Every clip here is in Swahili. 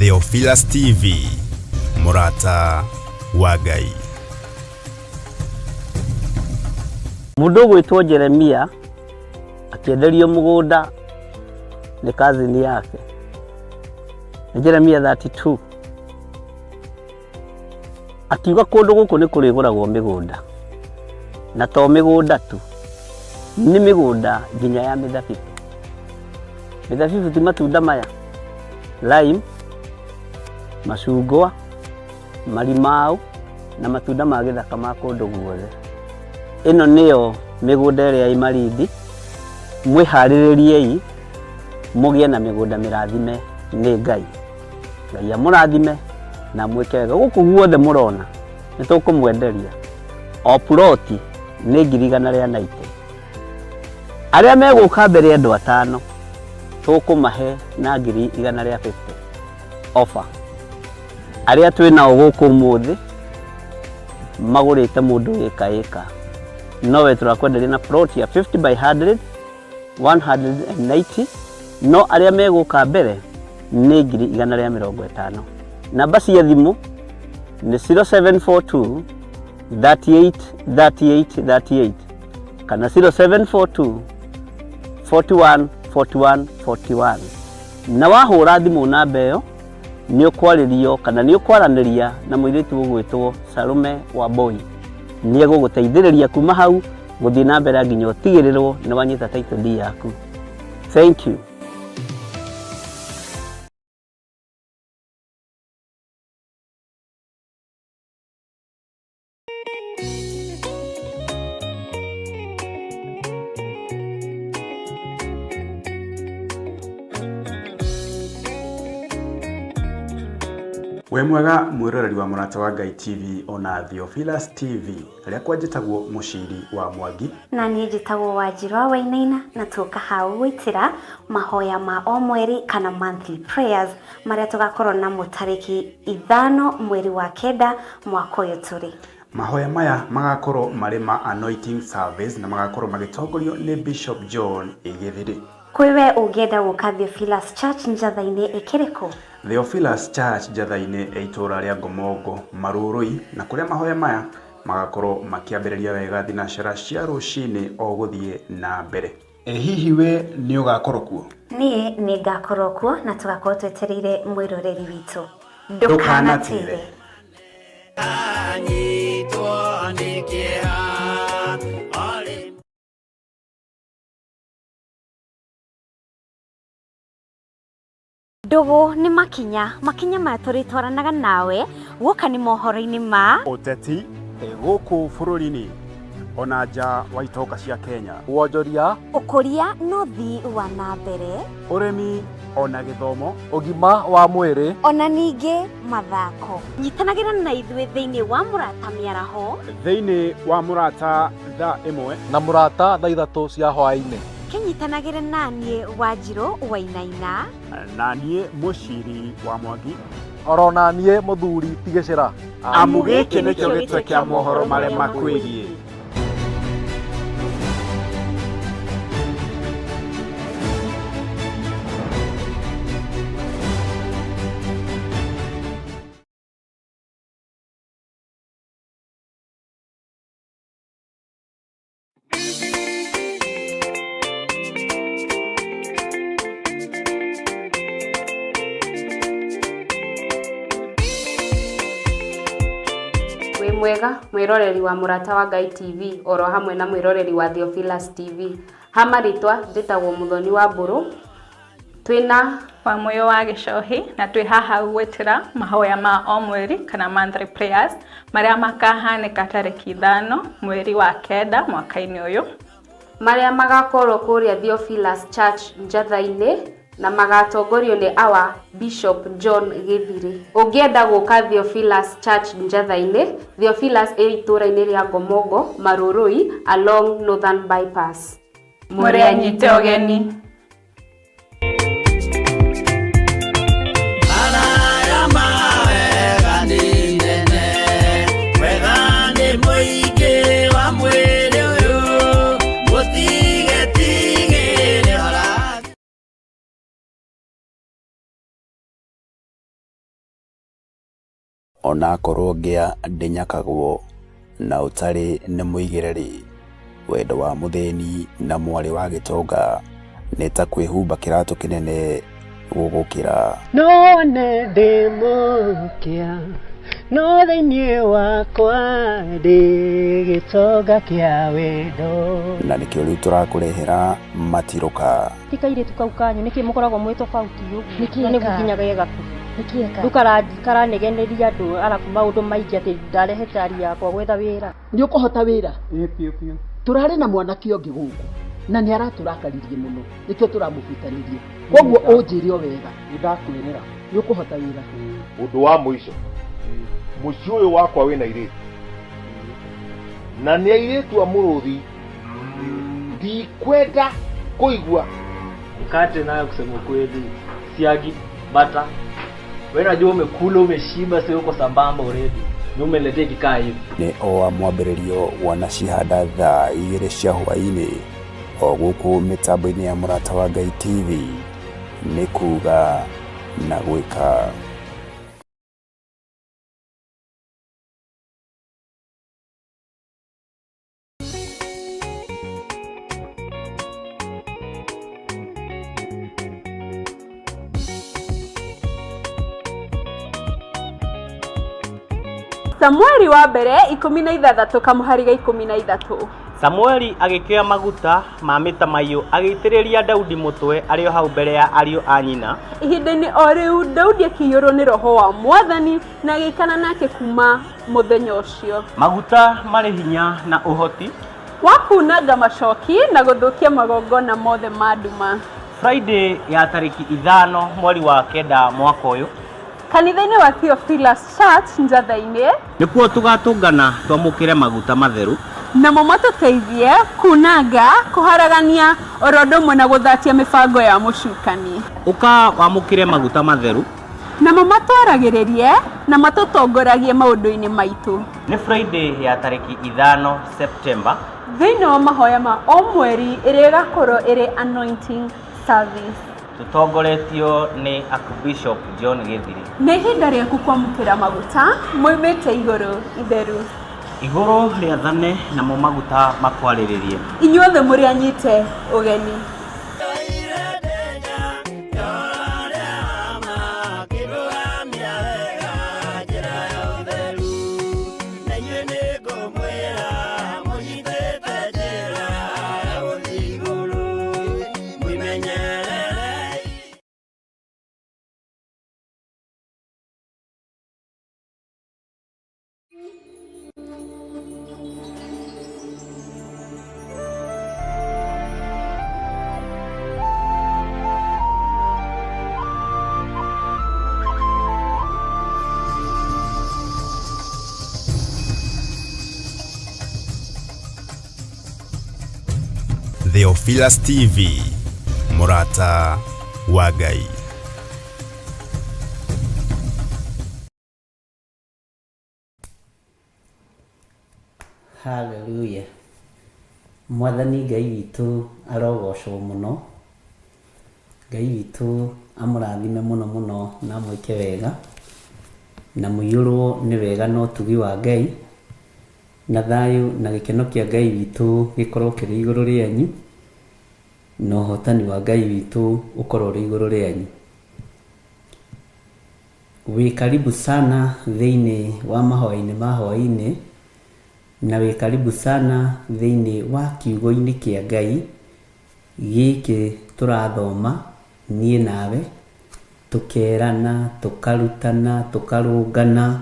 Theophilus TV, Murata wa Ngai. Mundu gwitwo Jeremia akienderio mugunda ni kazini yake. Ni Jeremia 32. Akiuga kundu guku ni kuriguragwo migunda. Na to migunda tu. Ni migunda nginya ya mithabibu. Mithabibu ti matunda maya. Lime, macungwa, marimau na matunda ma githaka ma kundu guothe. Ino niyo migunda iria i Malindi. Mwihaririei mugie na migunda mirathime ni Ngai. Ngai amurathime na mwekega guku guothe murona nitukumwenderia. O ploti ni 190. Aria meguka mbere andu 5 tukumahe na 150 offer. Aria twinao guku muthi magurite mundu eka nowe turakwenderia na plot ya 50 by 100 190. No aria meguka mbere ni 150. Namba cia thimu ni 0742 38 38 38 kana 0742 41 41 41. Na wahura thimu namba iyo ni ukwaririo kana ni ukwaraniria na muiritu ugwitwo Salome Wambui. Ni eguguteithiriria kuma hau guthii na mbere nginya utigirirwo ni wanyita title deed yaku. Thank you. We mwega mwiroreri wa Murata wa Ngai TV ona Theophilus TV aria kwanjitagwo muciri wa Mwangi na ni njitagwo Wanjiru wa Wainaina na tuka hau gwitira mahoya ma o mweri kana monthly prayers maria tugakorwo na mutariki 5 mweri wa kenda mwaka uyu turi. Mahoya maya magakorwo mari ma anointing service na magakorwo magitongorio ni Bishop John Igithiri. Kwiwe ungenda guka Theophilus Church njathaini ikiriko? Theophilus Church njathaini eitura ria Ngomongo Marurui, na kuria mahoya maya magakorwo makiambiriria wega thinashara cia rucini o guthie na mbere. Hihi we ni ugakorwo kuo? Nie ni ngakorwo kuo na tugakorwo twetereire mwiroreri witu. Ndukanatire. Ndugu ni makinya maya turitwaranaga nawe guka ni mohoro-ini ma uteti guku bururi-ini ona nja wa itoka cia Kenya, wonjoria, ukuria no thii wa na mbere, urimi ona githomo, ugima wa mwiri ona ningi mathako. Nyitanagira na ithuĩ thĩinĩ wa Murata Miaraho, thĩinĩ wa Murata thaa 1 na Murata thaa 3 cia hwaĩ-inĩ. Kinyitanagire nanie Wanjiru Wainaina na nie muciri wa Mwangi orona nie muthuri tigicira. Amu giki nikio gitwe kia mohoro maria makwigie. Mwega mwiroreri wa Murata wa Ngai TV oro hamwe na mwiroreri wa Theophilus TV. Hamaritwa nditagwo Muthoni wa Mburu. Twina wa moyo wa Gicohi na twi haha gwetira mahoya ma o mweri kana monthly prayers maria makahanĩka tarĩki 5 mweri wa kenda mwaka-inĩ uyu, maria magakorwo kuria Theophilus Church njathaini na magatongorio ni our Bishop John Githiri. Ungienda guka Theophilus Church njathaini, Theophilus itũra-inĩ ria Ngomongo Marurui along Northern Bypass. Muri anyite ogeni. ona korwo ngĩa ndĩnyakagwo na ũtarĩ nĩ mũigĩrĩri. Wendo wa mũthĩni na mwarĩ wa gĩtonga nĩ ta kwĩhumba kĩratũ kĩnene gũgũkĩra. No nĩ ndĩ mũkia, no thĩinĩ wakwa ndĩ gĩtonga kĩa wendo. Na nĩkĩo rĩu tũrakũrehera matirũka. Tikairĩtu kau kanyu nĩkĩ mũkoragwo mwĩ tofauti ũguo? Na nĩguo nginyaga ĩgaku. Rĩu karanegeneria andũ arabu maũndũ maingĩ atĩ ndarehe tari yakwa gwetha wĩra. Nĩ ũkũhota wĩra? Piũ. Tũrarĩ na mwanake ũngĩ gũkũ na nĩ aratũrakaririe mũno, nĩkĩo tũramũbutanĩrie. Koguo ũnjĩre o wega. Nĩndakwĩrĩra nĩ ũkũhota wĩra. Ũndũ wa mũico, mũciĩ ũyũ wakwa wĩna airĩtu, na nĩ airĩtu a mũrũthi. Ndikwenda kũigua mkate nayo, kusema kweli, siagi bata. Wewe unajua umekula umeshiba, sio uko sambamba already. Ni umeletea kikaa hivi. Nĩ o mwambĩrĩrio wanacihanda thaa 2 cia hwaĩ-inĩ o gũkũ mĩtambo-inĩ ya Mũrata wa Ngai TV. Nĩ kuga na gwĩka. Samueli wa mbere 16 kamuhariga 13. Samueli agĩkĩoya maguta ma mĩtamaiyũ agĩitĩrĩria Daudi mũtwe arĩ o hau mbere ya ariũ a nyina. Ihinda-inĩ o rĩu Daudi akĩiyũrwo nĩ roho wa Mwathani na agĩikana nake kuma mũthenya ũcio. Maguta marĩ hinya na ũhoti wa kunanga macoki na gũthũkia magongona mothe ma nduma. Friday ya tarĩki 5 mweri wa 9 mwaka ũyũ, kanitha-inĩ wa Theophilus Church Njatha-inĩ nĩkuo tũgatũngana twamũkĩre maguta matheru namo matũteithie kunanga, kũharagania oro ũndũ ũmwe na gũthatia mĩbango ya mũcukani. Ũka wamũkĩre maguta matheru namo matwaragĩrĩrie na matũtongoragie maũndũ-inĩ maitũ. Nĩ Friday ya tarĩki 5 September, thĩinĩ wa mahoya ma o mweri ĩrĩa ĩgakorwo ĩrĩ anointing service. Tutongoretio nĩ Archbishop John Gĩthiri. Nĩ ihinda rĩaku kwamũkĩra maguta moimĩte igũrũ itheru. Igũrũ rĩathane namo maguta makwarĩrĩrie. Inyuothe mũrĩ anyite ũgeni. Theophilus TV, Mũrata wa Ngai. Hallelujah. Mwathani Ngai witũ arogocwo mũno. Ngai witũ amũrathime mũno mũno na mwĩke wega, na mũiyũrwo nĩ wega na ũtugi wa Ngai, na thayũ na gĩkeno kĩa Ngai witũ gĩkorwo kĩrĩ igũrũ rĩanyu, na ũhotani wa Ngai witũ ũkorwo ũrĩ igũrũ rĩanyu. Wĩ karibu sana thĩinĩ wa mahoya-inĩ ma hwaĩ-inĩ, na wĩ karibu sana thĩinĩ wa kiugo-inĩ kĩa Ngai gĩkĩ tũrathoma niĩ nawe, tũkerana, tũkarutana, tũkarũngana,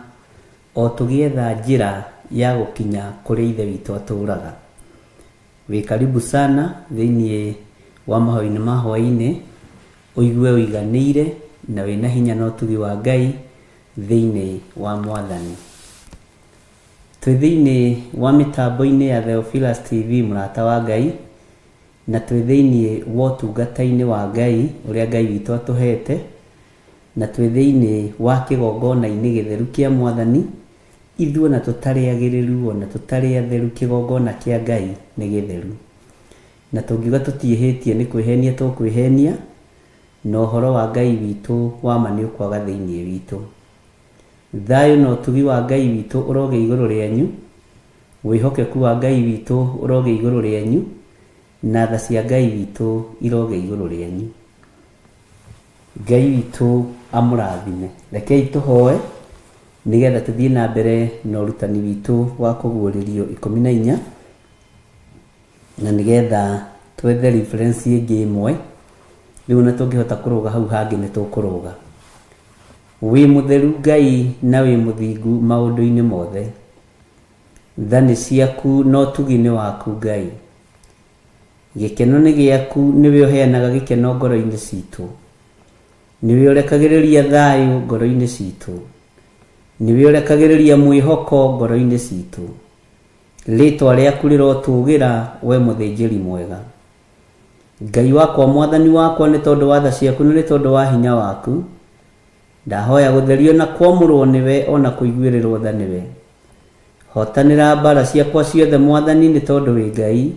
o tũgĩetha njĩra ya gũkinya kũrĩ ithe witũ atũũraga. Wĩ karibu sana thĩinĩ wa mahoya-inĩ ma hwaĩ-inĩ, ũigue ũiganĩire na wĩna hinya na ũtugi wa Ngai thĩinĩ wa Mwathani. Twĩ thĩinĩ wa mĩtambo-inĩ ya Theophilus TV Mũrata wa Ngai, na twĩ thĩinĩ wa ũtungata-inĩ wa Ngai ũrĩa Ngai witũ atũhete, na twĩ thĩinĩ wa kĩgongona-inĩ gĩtheru kĩa Mwathani, ithuĩ na tũtarĩ agĩrĩru ona tũtarĩ atheru, kĩgongona kĩa Ngai nĩ gĩtheru. Na tũngiuga tũtiĩhĩtie nĩ kwĩhenia tũkwĩhenia, na ũhoro wa Ngai witũ wa ma nĩ ũkwaga thĩinĩ witũ. Thayo no tugi wa Ngai witũ ũroge igũrũ rĩanyu, wĩhokeku wa Ngai witũ ũroge igũrũ rĩanyu, na tha cia Ngai witũ iroge igũrũ rĩanyu. Ngai witũ amũrathime. Rekei tũhoe nĩgetha tũthiĩ na mbere na ũrutani witũ wa kũguũrĩrio 14 na nĩgetha twethe reference ĩngĩ ĩmwe rĩu na tũngĩhota kũrũga hau hangĩ nĩ tũkũrũga. Wĩ mũtheru Ngai na wĩ mũthingu maũndũ-inĩ mothe. Tha nĩ ciaku no tugi nĩ waku Ngai. Gĩkeno nĩ gĩaku, nĩwe ũheanaga gĩkeno ngoro-inĩ citũ. Nĩwe ũrekagĩrĩria thayũ ngoro-inĩ citũ. Nĩwe ũrekagĩrĩria mwĩhoko ngoro-inĩ citũ. Rĩtwa rĩaku rĩrotũgĩra we mũthĩnjĩri mwega. Ngai wakwa, mwathani wakwa, nĩ tondũ wa tha ciaku nĩ tondũ wa hinya waku, ndahoya gũtherio na kwamũrwo nĩwe ona kũiguĩrĩrwo tha nĩwe. Hotanĩra mbara ciakwa ciothe mwathani nĩ tondũ wĩ Ngai.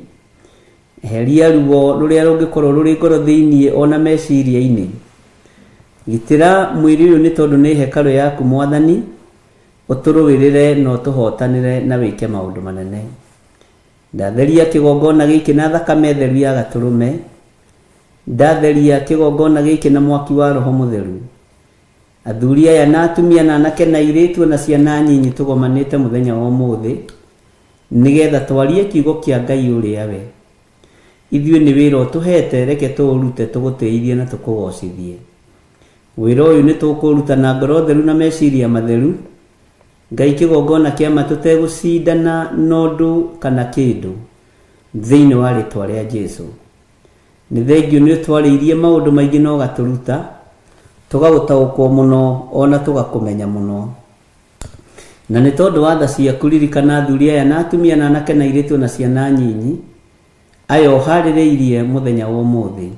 Eheria ruo rũrĩa rũngĩkorwo rũrĩ ngoro thĩinĩ ona meciria-inĩ. Gitĩra mwĩrĩ ũyũ nĩ tondũ nĩ hekarũ yaku mwathani, ũtũrũĩrĩre na ũtũhotanĩre na wĩke maũndũ manene. Ndatheria kĩgongona gĩkĩ na thakame theru ya Gatũrũme. Ndatheria kĩgongona gĩkĩ na mwaki wa Roho Mũtheru. Athuri aya na atumia na anake na airĩtu na ciana nyinyi tũgomanĩte mũthenya wa ũmũthĩ nĩgetha twarie kiugo kĩa Ngai ũrĩa we. Ithuĩ nĩ wĩra ũtũhete, reke tũũrute tũgũtĩithie na tũkũgocithie. Wĩra ũyũ nĩ tũkũruta na ngoro theru na meciria matheru. Ngai kĩgongona kĩama tũtegũcindana na ũndũ kana kĩndũ thĩinĩ wa rĩtwa rĩa Jesũ. Nĩ thengiũ nĩ ũtwarĩirie maũndũ maingĩ na ũgatũruta tũgagũtaũkwo mũno ona tũgakũmenya mũno. Na nĩ tondũ wa tha ciaku ririkana athuri aya na atumia na anake na airĩtu na ciana nyinyi aya ũharĩrĩirie mũthenya wa ũmũthĩ.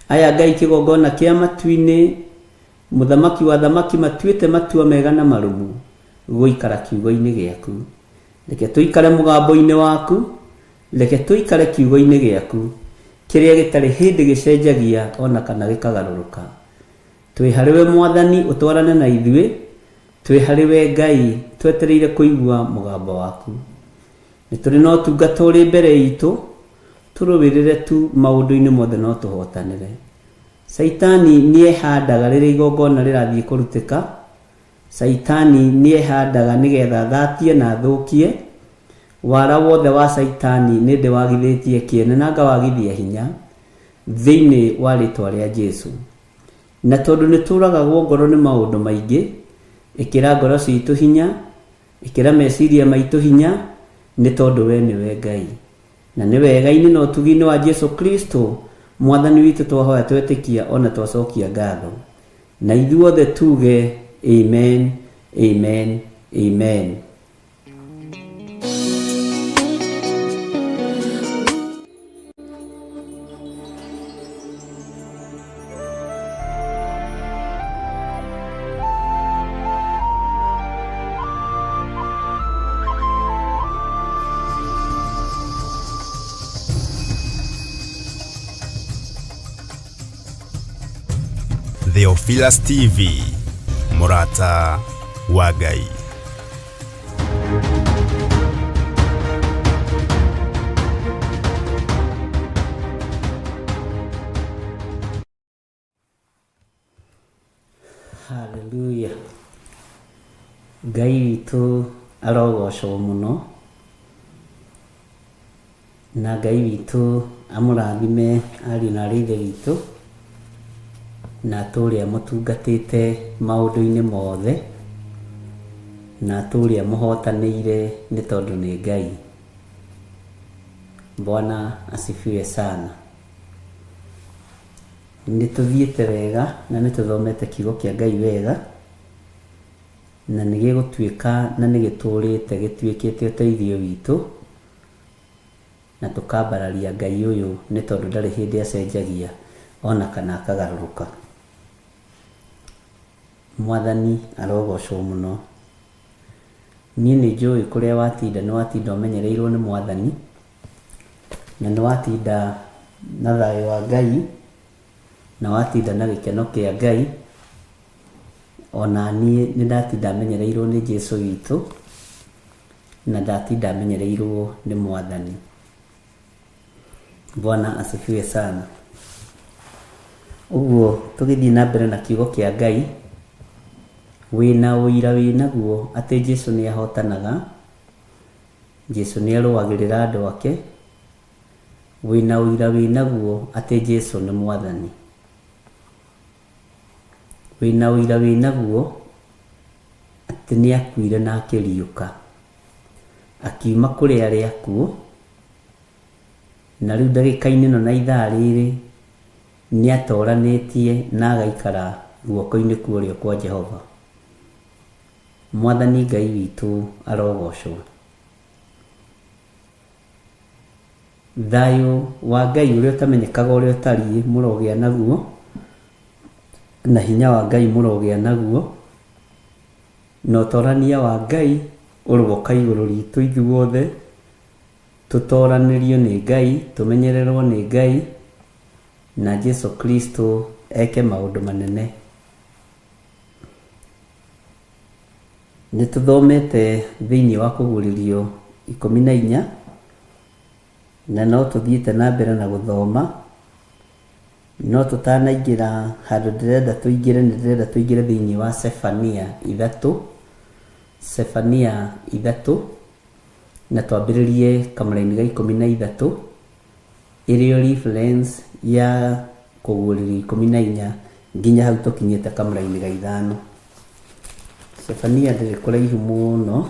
Aya Ngai kĩgongona kĩa matu-inĩ, mũthamaki wa thamaki matuĩte matua mega na marũmu gũikara kiugo-inĩ gĩaku. Reke tũikare mũgambo-inĩ waku, reke tũikare kiugo-inĩ gĩaku kĩrĩa gĩtarĩ hĩndĩ gĩcenjagia ona kana gĩkagarũrũka. Twĩ harĩwe mwathani ũtwarane na ithuĩ, twĩ harĩwe Ngai twetereire kũigua mũgambo waku. Nĩ tũrĩ na ũtungata ũrĩ mbere itũ, tũrũĩrĩre tu maũndũ-inĩ mothe no tũhotanĩre. Saitani nĩehandaga rĩrĩa igongona rĩrathiĩ kũrutĩka. Saitani nĩehandaga nĩgetha thatie na thũkie. Wara wothe wa Saitani nĩ ndĩ wagithĩtie kĩene na ngawagithia hinya thĩinĩ wa rĩtwa rĩa Jesũ. Na tondũ nĩ tũragagwo ngoro nĩ maũndũ maingĩ, ĩkĩra ngoro citũ hinya, ĩkĩra meciria maitũ hinya, nĩ tondũ we nĩwe Ngai. Na nĩ wega-inĩ na ũtugi-inĩ wa Jesũ Kristo mwathani witũ twahoya twetĩkia ona twacokia ngatho. Na ithuothe tuge amen, amen, amen. Theophilus TV, Mũrata wa Ngai. Hallelujah. Ngai witũ arogocwo mũno, na Ngai witũ amũrathime ariũ na aarĩ a Ithe witũ na tũrĩa mũtungatĩte maũndũ-inĩ mothe, na tũrĩa mũhotanĩire nĩ tondũ nĩ Ngai. Bwana asifiwe sana. Nĩ tũthiĩte wega na nĩ tũthomete kiugo kĩa Ngai wega, na nĩ gĩgũtuĩka na nĩ gĩtũrĩte gĩtuĩkĩte ũteithio witũ, na tũkambararia Ngai ũyũ nĩ tondũ ndarĩ hĩndĩ acenjagia ona kana akagarũrũka. Mwathani arogocwo mũno. Niĩ nĩ njũĩ kũrĩa watinda, nĩ watinda ũmenyereirwo nĩ Mwathani, na nĩ watinda na thayũ wa Ngai, na watinda na gĩkeno kĩa Ngai, ona niĩ nĩ ndatinda menyereirwo nĩ Jesũ witũ na ndatinda menyereirwo nĩ Mwathani. Bwana asifiwe sana. Ũguo tũgĩthiĩ na mbere na kiugo kĩa Ngai, wĩna ũira wĩnaguo atĩ Jesũ nĩ ahotanaga, Jesũ nĩ arũagĩrĩra andũ ake, wĩna ũira wĩnaguo atĩ Jesũ nĩ Mwathani, wĩna ũira wĩnaguo atĩ nĩ akuire na akĩriũka, akiuma kũrĩ arĩa akuũ, na rĩu ndagĩka-inĩ ĩno na ithaa rĩrĩ nĩ atoranĩtie na agaikara guoko-inĩ kwa ũrĩo kwa Jehova. Mwathani Ngai witũ arogocwo. Thayũ wa Ngai ũrĩa ũtamenyekaga ũrĩa ũtariĩ mũrogĩa naguo, na hinya wa Ngai mũrogĩa naguo, na ũtorania wa Ngai ũrogoka igũrũ ritũ ithuothe, tũtoranĩrio nĩ Ngai, tũmenyererwo nĩ Ngai, na Jesũ Kristo eke maũndũ manene. Nĩ tũthomete thĩinĩ wa Kũguũrĩrio 14 na no tũthiĩte na mbere na gũthoma, no tũtanaingĩra handũ ndĩrenda tũingĩre thĩinĩ wa Sefania 3 na twambĩrĩrie kamũra-inĩ ga 13 ĩrĩo reference ya Kũguũrĩrio 14 nginya hau tũkinyĩte kamũra-inĩ ga 5. Sefania ndĩrĩ kũraihu mũno,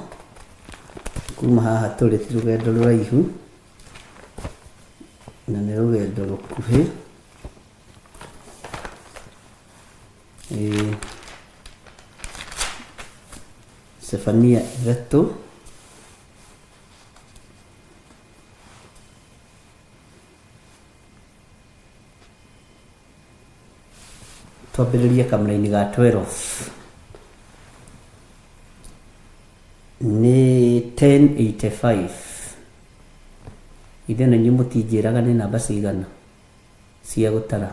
kuma haha tũrĩ ti rũgendo rũraihu na nĩ rũgendo rũkuhĩ. Sefania 3 twambĩrĩrie kamũra-inĩ ga 12 nĩ 1085. Ithe na inyuĩ mũtinjĩraga nĩ namba cigana cia gũtara?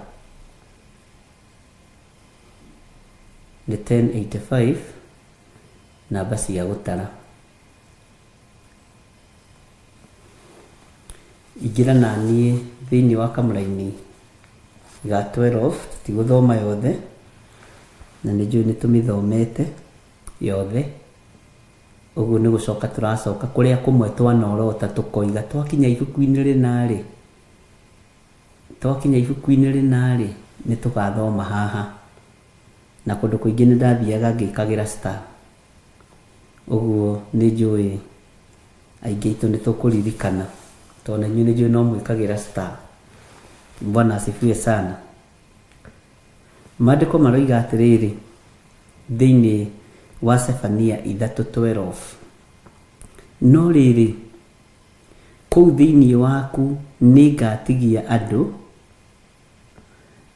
Nĩ 1085 namba cia gũtara. Ingĩra na niĩ thĩinĩ wa kamũra-inĩ ga 12, tutigũthoma yothe na nĩ njũĩ nĩ tũmĩthomete yothe. Ũguo nĩ gũcoka tũracoka kũrĩa kũmwe twanorota tũkoiga twakinya ibuku-inĩ rĩnarĩ nĩ tũgathoma haha, na kũndũ kũingĩ nĩ ndathiaga ngĩkagĩra star. Ũguo nĩ njũĩ aingĩ itũ nĩ tũkũririkana, tondũ na inyuĩ nĩ njũĩ no mwĩkagĩra star. Bwana asifiwe sana. Maandĩko maroiga atĩrĩrĩ thĩinĩ wa Sefania 3:12, no rĩrĩ kũu thĩinĩ waku nĩ ngatigia andũ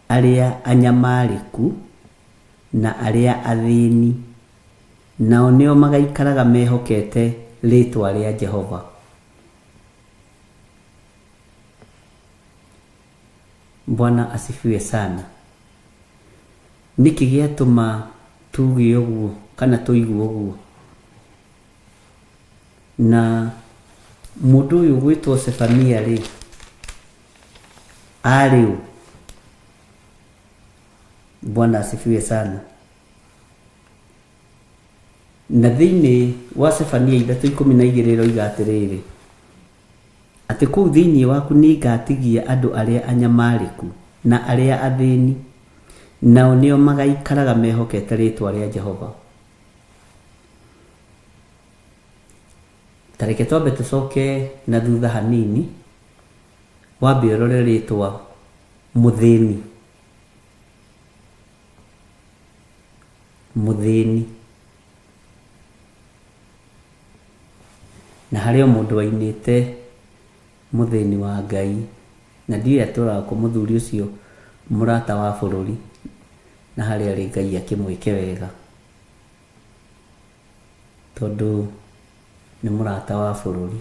arĩa anyamarĩku na arĩa athĩni, nao nĩo magaikaraga mehokete rĩtwa rĩa Jehova. Bwana asifiwe sana. Nĩkĩ gĩatũma tuge ũguo kana tũigue ũguo? Na mũndũ ũyũ gwĩtwo Sefania rĩ arĩ ũ? Bwana asifiwe sana. Na thĩinĩ wa Sefania 3:12 roiga atĩrĩrĩ atĩ kũu thĩinĩ waku nĩ ngatigia andũ arĩa anyamarĩku na arĩa athĩni, nao nĩo magaikaraga mehokete rĩtwa rĩa Jehova. Tareke twambe tũcoke na thutha hanini, wambe ũrore rĩtwa mũthĩni. Mũthĩni na harĩa mũndũ wainĩte mũthĩni wa Ngai, na ndiũĩ atũraga kũ mũthuri ũcio mũrata wa bũrũri, na harĩa rĩ Ngai akĩmwĩke wega, tondũ nĩ mũrata wa bũrũri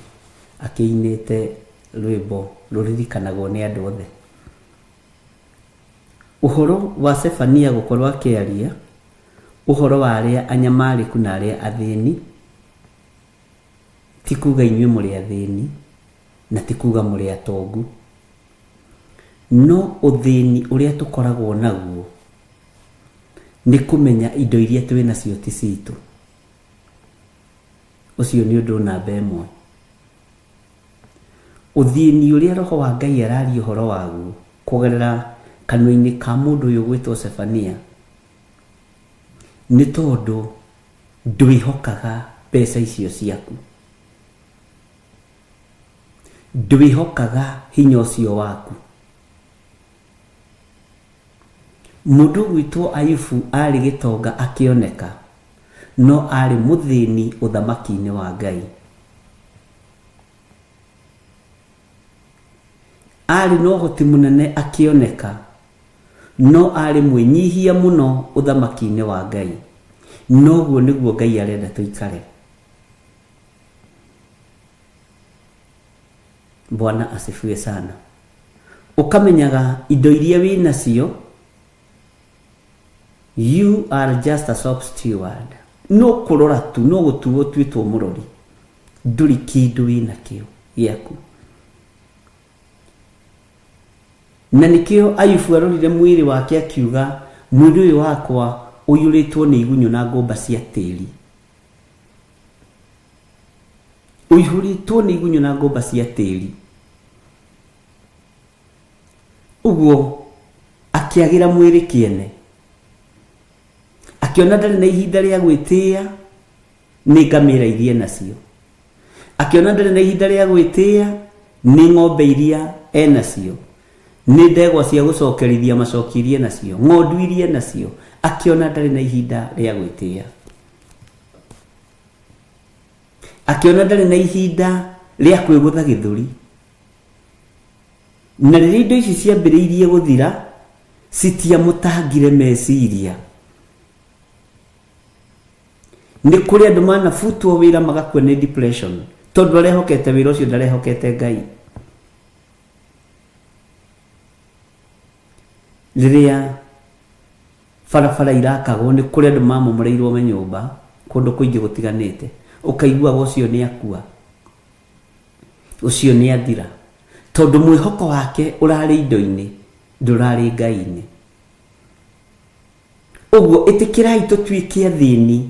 akĩinĩte rwĩmbo rũririkanagwo nĩ andũ othe. Ũhoro wa Sefania gũkorwo akĩaria uhoro wa aria anyamariku na aria athini, ti kuga inyuĩ mũrĩ athĩni na ti kuga mũrĩ atongu, no ũthĩni ũrĩa tũkoragwo naguo nĩ kũmenya indo iria twĩ nacio ti citũ. Ũcio nĩ ũndũ namba ĩmwe. Ũthĩni ũrĩa Roho wa Ngai araria ũhoro waguo kũgerera kanua-inĩ ka mũndũ ũyũ gwĩtwo Sefania nĩ tondũ ndwĩhokaga mbeca icio ciaku, ndwĩhokaga hinya ũcio waku. Mũndũ gwĩtwo Ayubu arĩ gĩtonga akĩoneka, no arĩ mũthĩni ũthamaki-inĩ wa Ngai. Arĩ na ũhoti mũnene akĩoneka, no arĩ mwĩnyihia mũno ũthamaki-inĩ wa Ngai. Noguo nĩguo Ngai arenda tũikare. Bwana asifiwe sana. Ukamenyaga indo iria wĩ nacio, you are just a soft steward. No kurora tu, no gutuo twitwo murori. Nduri kindu wĩ nakio gĩaku. Na nikio Ayubu arorire mwĩrĩ wake akiuga, mwĩrĩ ũyũ wakwa ũiyũrĩtwo nĩ igunyũ na ngũmba cia tĩri. Ũiyũrĩtwo nĩ igunyũ na ngũmba cia tĩri. Uguo akĩagĩra mwĩrĩ kĩene, akiona ndarĩ na ihinda rĩa gwĩtĩĩa nĩ ngamĩra iria nacio, akiona ndarĩ na ihinda rĩa gwĩtĩĩa nĩ ng'ombe iria enacio, nĩ ndegwa cia gũcokerithia macokirie nacio, ng'ondu iria nacio, akiona ndarĩ na ihinda rĩa gwĩtĩĩa, akiona ndarĩ na ihinda rĩa kwĩgũtha gĩthũri. Na rĩrĩa indo ici ciambĩrĩirie gũthira, citiamũtangire meciria. Nĩ kũrĩ andũ manabutwo wĩra magakua nĩ depression, tondũ arehokete wĩra ũcio ndarehokete Ngai. Rĩrĩa barabara irakagwo nĩ kũrĩ andũ mamomoreirwo manyũmba kũndũ kũingĩ gũtiganĩte, ũkaiguaga ũcio nĩ akua, ũcio nĩ athira, tondũ mwĩhoko wake ũrarĩ indo-inĩ ndũrarĩ Ngai-inĩ. Ũguo ĩtĩkĩrai tũtuĩke athĩni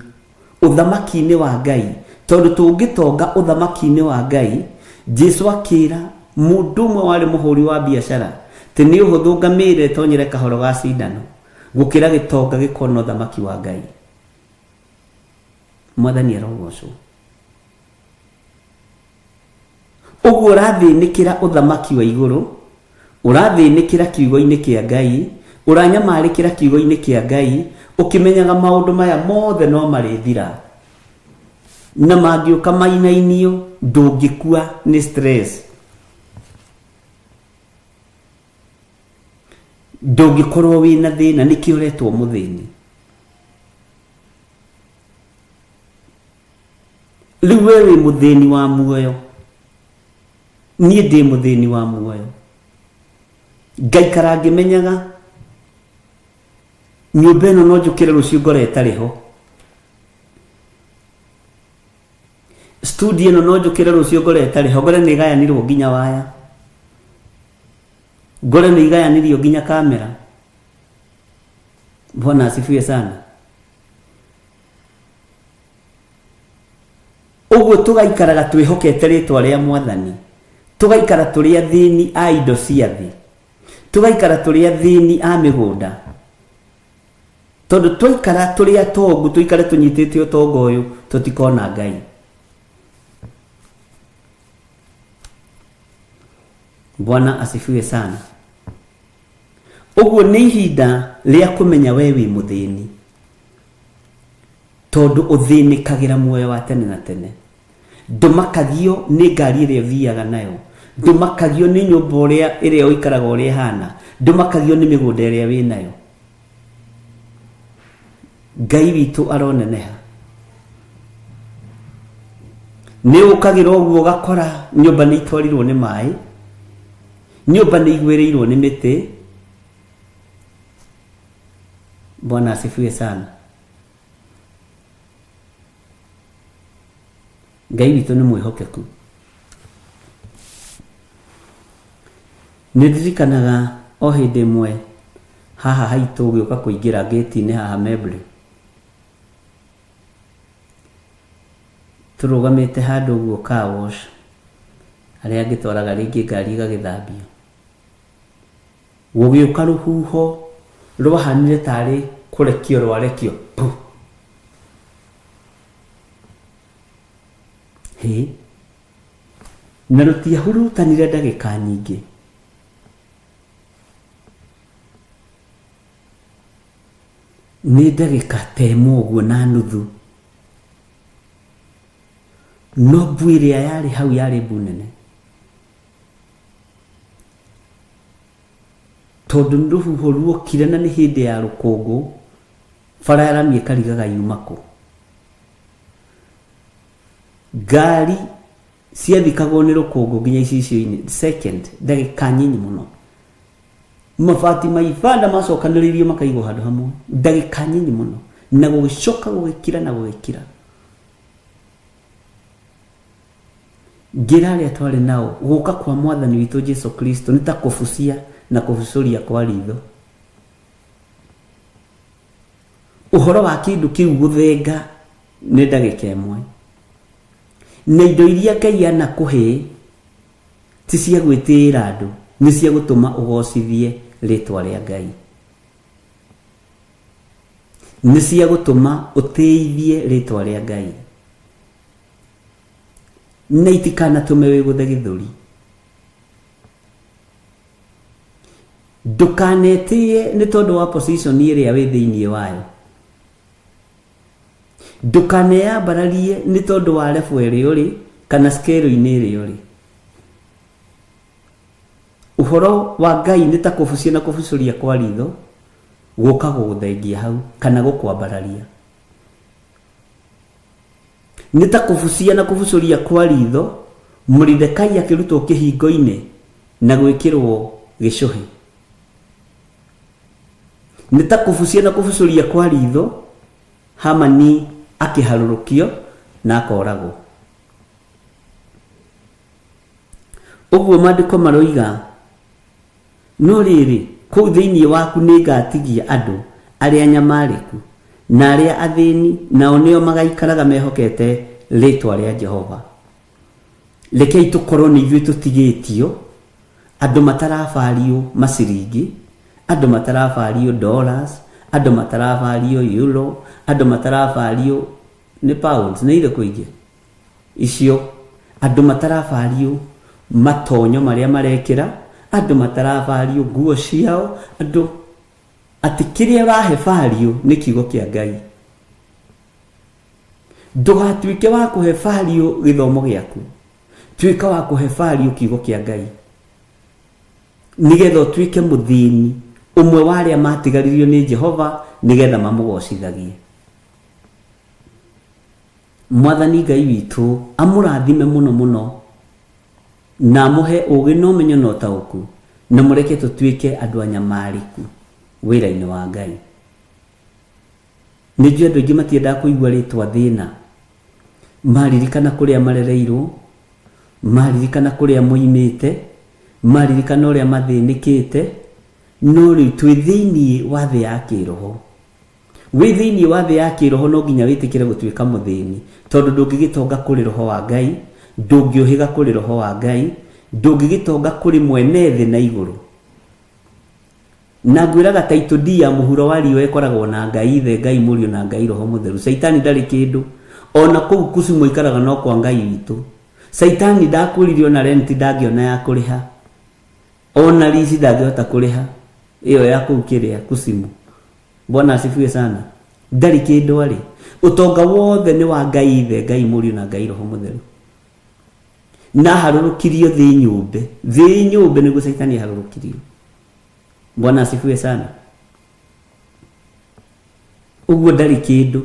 ũthamaki-inĩ wa Ngai, tondũ tũngĩtonga ũthamaki-inĩ wa Ngai, Jesũ akĩra mũndũ ũmwe warĩ mũhũri wa biacara atĩ nĩ ũhũthũ ngamĩra ĩtonyere kahoro ga cindano gũkĩra gĩtonga gĩkona ũthamaki wa Ngai. Mwathani arogocwo. Ũguo ũrathĩnĩkĩra ũthamaki wa igũrũ, ũrathĩnĩkĩra kiugo-inĩ kĩa Ngai, ũranyamarĩkĩra kiugo-inĩ kĩa Ngai, ũkĩmenyaga maũndũ maya mothe no marĩthira, na mangĩũka mainainio ndũngĩkua nĩ stress, ndũngĩkorwo wĩna thĩna, nĩkĩo ũretwo mũthĩni. Rĩu we wĩ mũthĩni wa muoyo, niĩ ndĩ mũthĩni wa muoyo, ngaikara ngĩmenyaga nyũmba ĩno no njũkĩre rũciũ ngore ĩtarĩ ho, studio ĩno no njũkĩre rũciũ ngore ĩtarĩ ho, ngore nĩ igayanirwo nginya waya, ngore nĩ igayanirio nginya kamera. Bwana asifiwe sana. Ũguo tũgaikaraga twĩhokete rĩtwa rĩa Mwathani, tũgaikara tũrĩ athĩni a indo cia thĩ, tũgaikara tũrĩ athĩni a mĩgũnda, tondũ twaikara tũrĩ atongu, tũikare tũnyitĩte ũtonga ũyũ, tũtikona Ngai. Bwana asifiwe sana. Ũguo nĩ ihinda rĩa kũmenya we wĩ mũthĩni, tondũ ũthĩnĩkagĩra muoyo wa tene na tene. Ndũmakagio nĩ ngari ĩrĩa ũthiaga nayo, ndũmakagio nĩ nyũmba ĩrĩa ũikaraga ũrĩa ĩhana, ndũmakagio nĩ mĩgũnda ĩrĩa wĩ nayo. Ngai witũ aroneneha. Nĩ ũkagĩra ũguo ũgakora nyũmba nĩ itwarirwo nĩ maĩ, nyũmba nĩ igwĩrĩirwo nĩ mĩtĩ. Bwana asifiwe sana. Ngai witũ nĩ mwĩhokeku. Nĩndirikanaga o hĩndĩ ĩmwe haha haitũ gĩũka kũingĩra gate-inĩ haha Mebre, tũrũgamĩte handũ ũguo car wash, arĩa angĩ twaraga rĩngĩ ngari igagĩthambio, gũgĩũka rũhuho rwahanire tarĩ kũrekio rwarekio. Na rũtiahurutanire ndagĩka nyingĩ. Nĩ ndagĩka ta ĩmwe ũguo na nuthu, no mbu ĩrĩa yarĩ hau yarĩ mbu nene, tondũ nĩ rũhuho ruokire na nĩ hĩndĩ ya rũkũngũ, bara ya rami ĩkarigaga yuma kũ. Ngari ciathikagwo nĩ rũkũngũ nginya icicio-inĩ second, ndagĩka nyinyi mũno. Mabati ma ibanda macokanĩrĩirio makaigwo handũ hamwe ndagĩka nyinyi mũno, na gũgĩcoka gũgĩkira na gũgĩkira. Ngĩra arĩa twarĩ nao, gũka kwa Mwathani witũ Jesu Kristo nĩ ta kũbucia na kũbucũria kwa ritho. Ũhoro wa kĩndũ kĩu gũthenga nĩ ndagĩka ĩmwe, na indo iria Ngai anakũhe ti cia gwĩtĩĩra andũ, nĩ cia gũtũma ũgocithie rĩtwa rĩa Ngai, nĩ cia gũtũma ũtĩithie rĩtwa rĩa Ngai, na itikanatũme wĩgũthe gĩthũri. Ndũkanetĩye nĩ tondũ wa position ĩrĩa wĩ thĩinĩ wayo, ndũkaneyambararie nĩ tondũ wa level ĩrĩa ũrĩ kana scale-inĩ ĩrĩa ũrĩ. Ũhoro wa Ngai nĩ ta kũbucia na kũbucũria kwa ritho, gũka gũgũthengia hau kana gũkwambararia. Nĩ ta kũbucia na kũbucũria kwa ritho, Moridekai akĩrutwo kĩhingo-inĩ na gwĩkĩrwo gĩcũhĩ. Nĩ ta kũbucia na kũbucũria kwa ritho, Hamani akĩharũrũkio na akoragwo. Ũguo maandĩko maroiga, no rĩrĩ kũu thĩinĩ waku nĩ ngatigia andũ arĩa nyamarĩku na arĩa athĩni, nao nĩo magaikaraga mehokete rĩtwa rĩa Jehova. Rekei tũkorwo nĩ ithuĩ tũtigĩtio, andũ matarabario maciringi, andũ matarabario dollars, andũ matarabario euro, andũ matarabario nĩ pounds, nĩ irĩkũ ingĩ icio, andũ matarabario matonyo marĩa marekĩra, andũ matarabario nguo ciao, andũ atĩ kĩrĩa wahebario nĩ kiugo kĩa Ngai. Ndũgatuĩke wa kũhebario gĩthomo gĩaku, tuĩka wa kũhebario kiugo kĩa Ngai, nĩgetha ũtuĩke mũthĩni ũmwe wa arĩa matigaririo nĩ Jehova, nĩgetha mamũgocithagie. Mwathani Ngai witũ amũrathime mũno mũno, na amũhe ũũgĩ na ũmenyo na ũtaũku, na mũreke tũtuĩke andũ anyamarĩku wĩra-inĩ wa Ngai. Nĩnjũĩ andũ aingĩ matiendaga kũigua rĩtwa thĩna, maririkana kũrĩa marereirwo, maririkana kũrĩa moimĩte, maririkana ũrĩa mathĩnĩkĩte, no rĩu twĩ thĩinĩ wa thĩ ya kĩroho. Wĩ thĩinĩ wa thĩ ya kĩroho no nginya wĩtĩkĩre gũtuĩka mũthĩni, tondũ ndũngĩgĩtonga kũrĩ roho wa Ngai, ndũngĩũhĩga kũrĩ roho wa Ngai, ndũngĩgĩtonga kũrĩ mwene thĩ na igũrũ. Na ngwĩraga taitũ D ya mũhuro wa riũa ĩkoragwo na Ngai Ithe, Ngai Mũriũ na Ngai Roho Mũtheru. Saitani ndarĩ kĩndũ, ona kũu Kusimu ikaraga no kwa Ngai witũ. Saitani ndakũririo na rent ndangĩona ya kũrĩha, ona rici ndangĩhota kũrĩha ĩyo ya kũu kĩrĩa Kusimu. Bwana asifiwe sana. Ndarĩ kĩndũ arĩ, ũtonga wothe nĩ wa Ngai Ithe, Ngai Mũriũ na Ngai Roho Mũtheru. Na harũrũkirio thĩ nyũmbe, thĩ nyũmbe nĩguo Saitani harũrũkirio. Bwana asifiwe sana. Ũguo ndarĩ kĩndũ.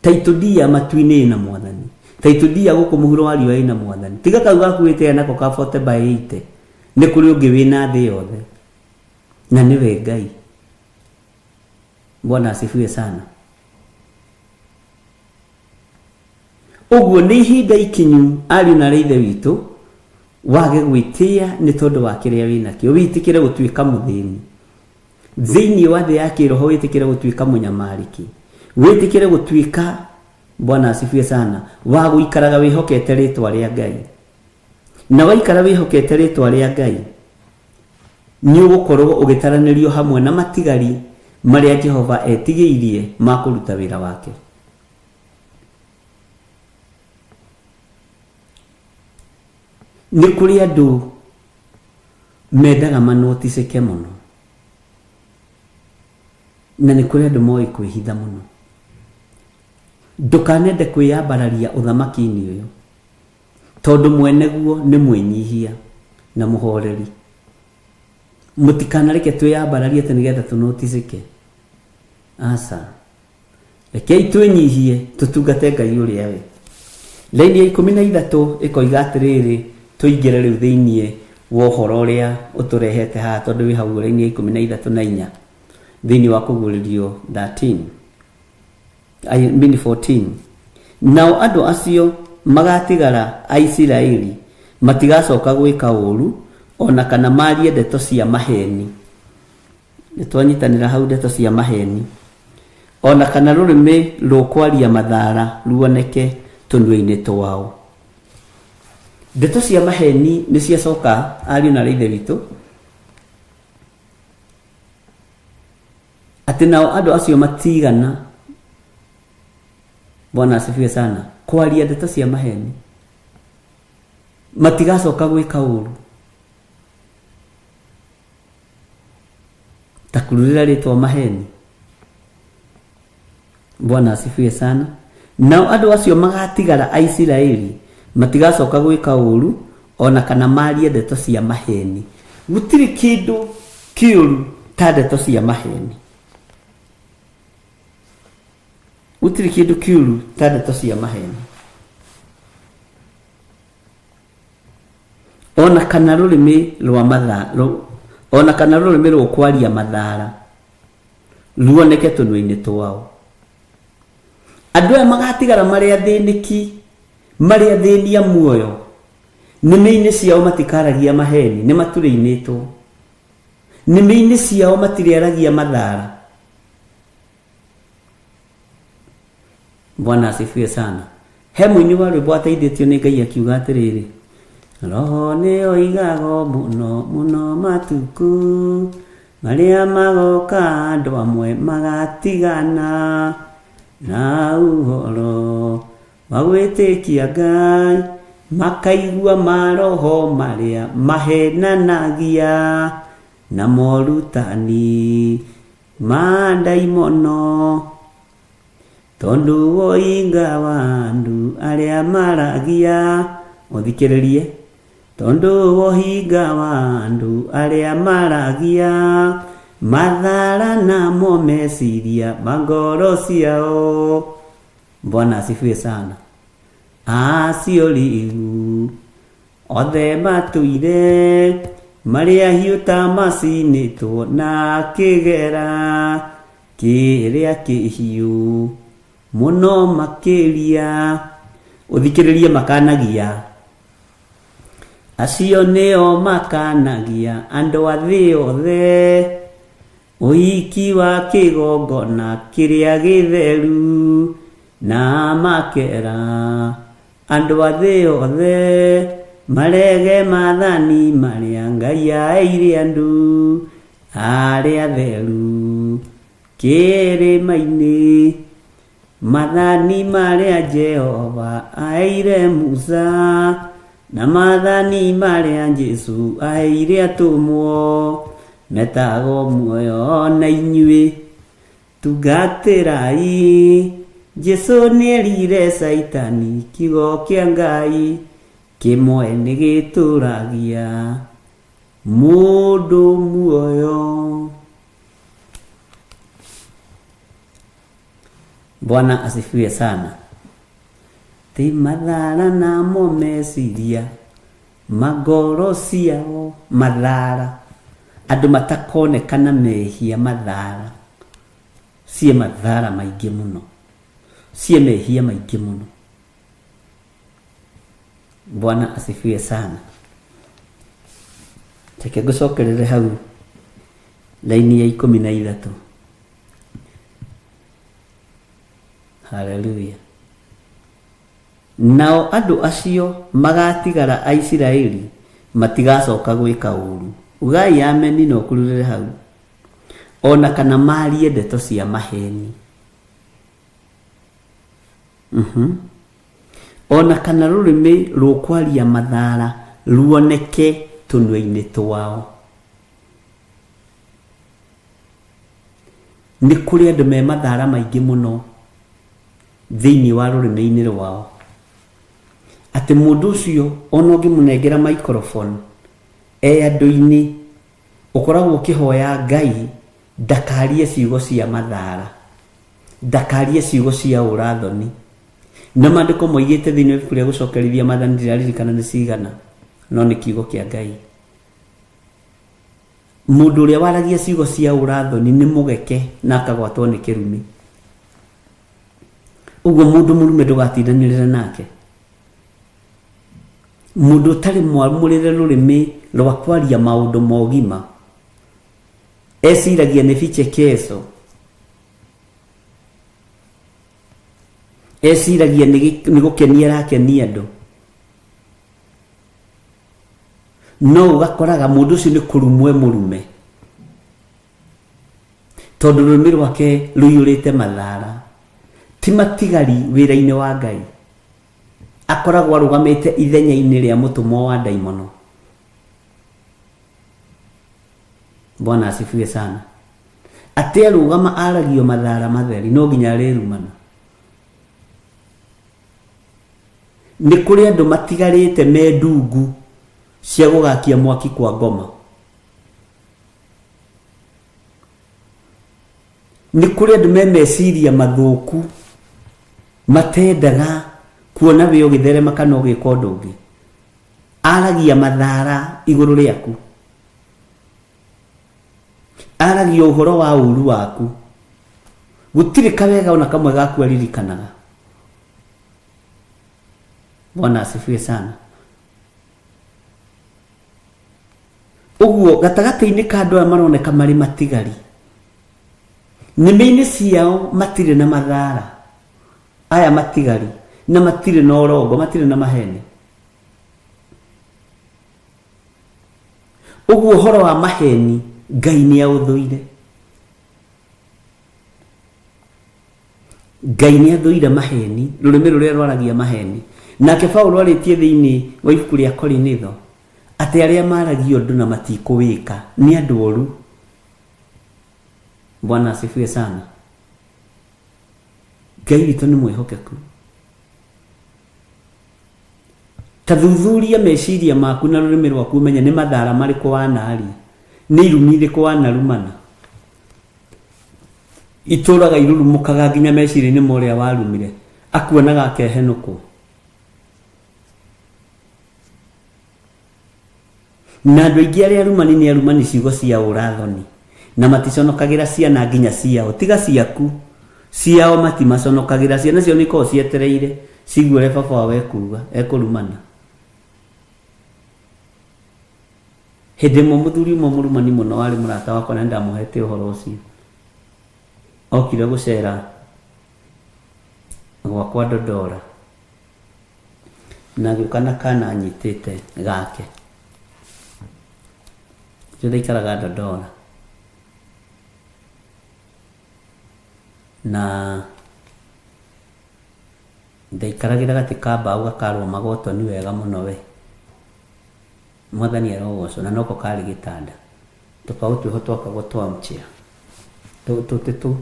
Taitũ D ya matu-inĩ na Mwathani, taitũ D ya gũkũ mũhuro wa riũa ĩna Mwathani. Tiga kau gakuĩte nako ka 40/80, nĩ kũrĩ ũngĩ wĩna thĩ yothe, na nĩwe Ngai. Bwana asifiwe sana. Uguo ni ihinda ikinyu ari na reithe witu wage gwitia ni tondu wa kiria wina kio witikire gutuika muthini thiini wa thi ya kiroho witikire gutuika munyamariki witikire gutuika Bwana asifiwe sana wa guikaraga wihokete ritwa ria Ngai na waikara wihokete ritwa ria Ngai ni ugukorwo ugitaranirio hamwe na matigari maria Jehova etigiirie makuruta wira wake. Ni kuri andu mendaga manoticeke muno na ni kuri andu moi kwihitha muno. Ndukanende kwiyambararia uthamaki-ini uyu tondu mweneguo ni mwinyihia na muhoreri. Mutikanareke twiyambararie ati nigetha tunoticeke. Asa rekei twinyihie tutungate Ngai uria we. Laini ya 13 ikoiga atiriri tuingire riu thiini wa uhoro uria uturehete ha tondu wi hau laini ya 13 na 4 thiini wa kuguririo 13 14. Nao andu acio magatigara a Isiraeli matigacoka gwika uru ona kana marie ndeto cia maheni. Nitwanyitanira hau ndeto cia maheni ona kana rurimi rukwaria mathara ruoneke tundu-ini twao. Ndeto cia maheni ni ciacoka ari na reithe witu ati nao andu acio matigana. Bwana asifiwe sana. Kwaria ndeto cia maheni matigacoka gwika uru takururira ritwa maheni. Bwana asifiwe sana. Nao andu acio magatigara a Isiraeli matigacoka gwika uru ona kana marie ndeto cia maheni. Gutiri kindu kiuru ta ndeto cia maheni. Gutiri kindu kiuru ta ndeto cia maheni. Ona kana rurimi rwa mathara ona kana rurimi rwa kwaria mathara ruoneke tundu-ini twao. Andu aya magatigara maria thiniki maria thinia muoyo nimi-ini ciao matikaragia maheni ni maturiinitwo. Nimi-ini ciao matiriaragia mathara. Bwana asifiwe sana. He muini wa rwimbo ateithĩtio nĩ Ngai akiuga atĩrĩrĩ, roho nĩ oigago mũno mũno matuku maria magoka andu amwe magatigana na uhoro wa gwĩtĩkia Ngai makaigua maroho maria mahenanagia na morutani ma ndaimono tondu woinga wa andu aria maragia. Uthikiririe. Tondu wohinga wa andu aria maragia mathara na momeciria mangoro ciao. Bwana asifiwe sana. Acio riu othe matuire maria hiuta macinitwo na kigera kiria kihiu muno makiria. Uthikiririe makanagia. Acio nio makanagia andu athi othe uiki wa kigongona kiria githeru na makera andu athi othe marege mathani maria Ngai aire andu aria theru kirima-ini mathani maria Jehova aire Musa na mathani maria Jesu aire atumwo metago muoyo na inyui tugatirai. Jesu nierire Saitani kiugo kia Ngai kimwe nigituragia mundu muoyo. Bwana asifiwe sana. Ti mathara na momeciria magoro ciao mathara andu matakonekana mehia mathara cie mathara maingi muno cie mehia maingi muno. Bwana asifiwe sana. Teke gucokerere hau laini ya 13. Haleluya. Nao andu acio magatigara a Isiraeli matigacoka gwika uru. Ugai ameni no kururire hau. Ona kana marie ndeto cia maheni. Ona kana rurimi rukwaria mathara ruoneke tunwe-ini twao. Ni kuri andu me mathara maingi muno thiini wa rurimi-ini rwao. Ati mundu ucio ona ungimunengera microphone andu-ini ukoragwo ukihoya Ngai ndakarie ciugo cia mathara, ndakarie ciugo cia urathoni. Na mandiko moigite thiini wa ibuku ria gucokerithia mathani ndiraririkana ni cigana, no ni kiugo kia Ngai. Mundu uria waragia ciugo cia urathoni ni mugeke na akagwatwo ni kirumi. Uguo mundu murume ndugatindanirire nake. Mundu utari mwamurire rurimi rwa kwaria maundu mogima esiragia ni vichekezo, esiragia ni gukenia rakenia andu. No ugakoraga mundu ucio ni kurumwe murume tondu rurimi rwake ruyurite mathara. Ti matigari wira-ini wa Ngai, akoragwo arugamite ithenya-ini ria mutumwa wa daimono. Bwana asifiwe sana. Ate arugama aragio mathara matheri no nginya rirumana. Ni kuri andu matigarite me ndungu cia gugakia mwaki kwa ngoma. Ni kuri andu me meciria mathuku matendaga kuona we ugitherema kana ugika undu ungi. Aragia mathara iguru riaku, aragia uhoro wa uru waku. Gutiri kawega ona kamwe gaku aririkanaga. Bwana asifiwe sana. Uguo gatagati-ini ka andu aya maroneka mari matigari, nimi-ini ciao matire na mathara. Aya matigari na matire na orongo, matire na maheni. Uguo horo wa maheni Ngai ni authuire. Ngai ni athuire maheni, rurimi ruria rwaragia maheni. Nake Paulo aritie thiini wa ibuku ria Korinitho ati aria maragia undu na matikuwika ni andu oru. Bwana asifiwe sana. Ngai witu ni mwihokeku. Tathuthuria meciria maku na rurimi rwaku menya ni mathara mariku wanaria, ni irumi iriku wanarumana. Ituraga irurumukaga nginya meciria-ini moria warumire akuonaga akehenuku. Na andu aingi aria arumani ni arumani ciugo cia urathoni na maticonokagira ciana nginya ciao, tiga ciaku ciao matimaconokagira. Ciana cio niko cietereire ciguore baba wao ekuga ekurumana. Hende mo muthuri mo murumani muno wari murata wakwa na ndamuhete uhoro ucio. Okire gucera gwakwa Dodora na gukana kana anyitite gake. Jode ikaraga Dodora na ndaikaragira gatika mbau gakarwo magoto ni wega muno we. Mwathani arogoco na noko kari gitanda tofauti ho twakagwo twamchia tu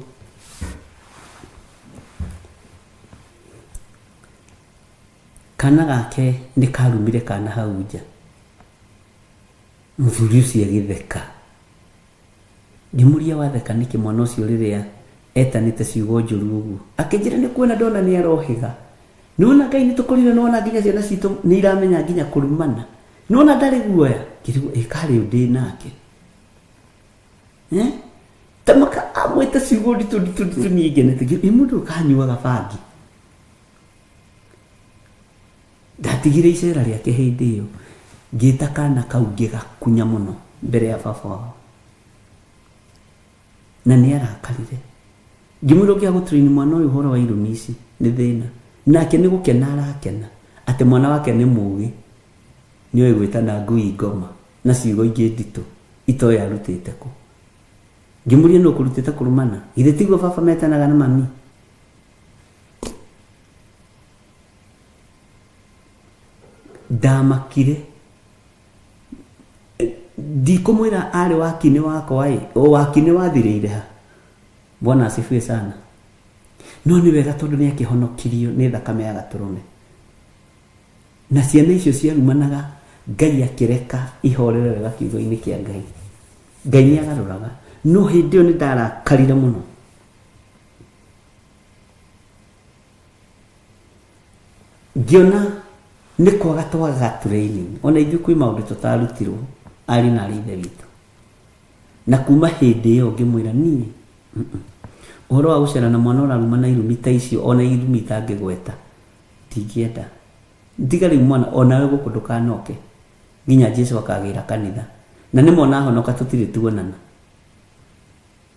kana gake ni karumire kana hau nja. Muthuri ucio agitheka, ndimuria watheka niki mwana ucio riria etanite ciugo njuru uguo akinjira ni kuona ndona ni arohiga. Nona Ngai ni tukurire, nona nginya ciana citu ni iramenya nginya kurumana, nona ndari guoya kirigo ikari ndi nake tamaka amwete ciugo nditu ni igene tigi imundu kanyuaga bangi ndatigire icera rĩake hĩndĩ ĩyo ngĩta kana kau ngĩgakunya mũno mbere ya baba wao na nĩ arakarire ngĩmwĩra ũngĩaga gũtũraini mwana ũyũ ũhoro wa irumi ici nĩ thĩna nake nĩ gũkena arakena atĩ mwana wake nĩ mũũgĩ nĩoĩ gwĩtana ngui ngoma na ciugo ingĩ nditũ itoĩ arutĩte kũ ngĩmũria nũ kũrutĩte kũrumana githĩ tiguo baba metanaga na mami ndamakire ndikumwĩra arĩ wakinĩ wakwa o wakinĩ wathirĩire ha Bwana asifiwe sana no nĩ wega tondũ nĩ akĩhonokirio nĩ thakame ya gatũrũme na ciana icio ciarumanaga Ngai akĩreka ihorere wega kiugo-inĩ kĩa Ngai Ngai nĩ agarũraga no hĩndĩ ĩyo nĩ ndarakarire mũno ngĩona nĩ kwaga twaga training ona ithuĩ kwĩ maũndũ tũtarutirwo ari na ithe witũ na kuma hĩndĩ ĩyo ngĩmwĩra niĩ ũhoro wa gũcera na mwana ũraruma na irumi ta icio ona irumi itangĩgweta ndingĩenda ndiga rĩu mwana onawe gũkũ ndũkanoke nginya Jesũ akagĩra kanitha na nĩ mona ahonoka tũtirĩ tuonana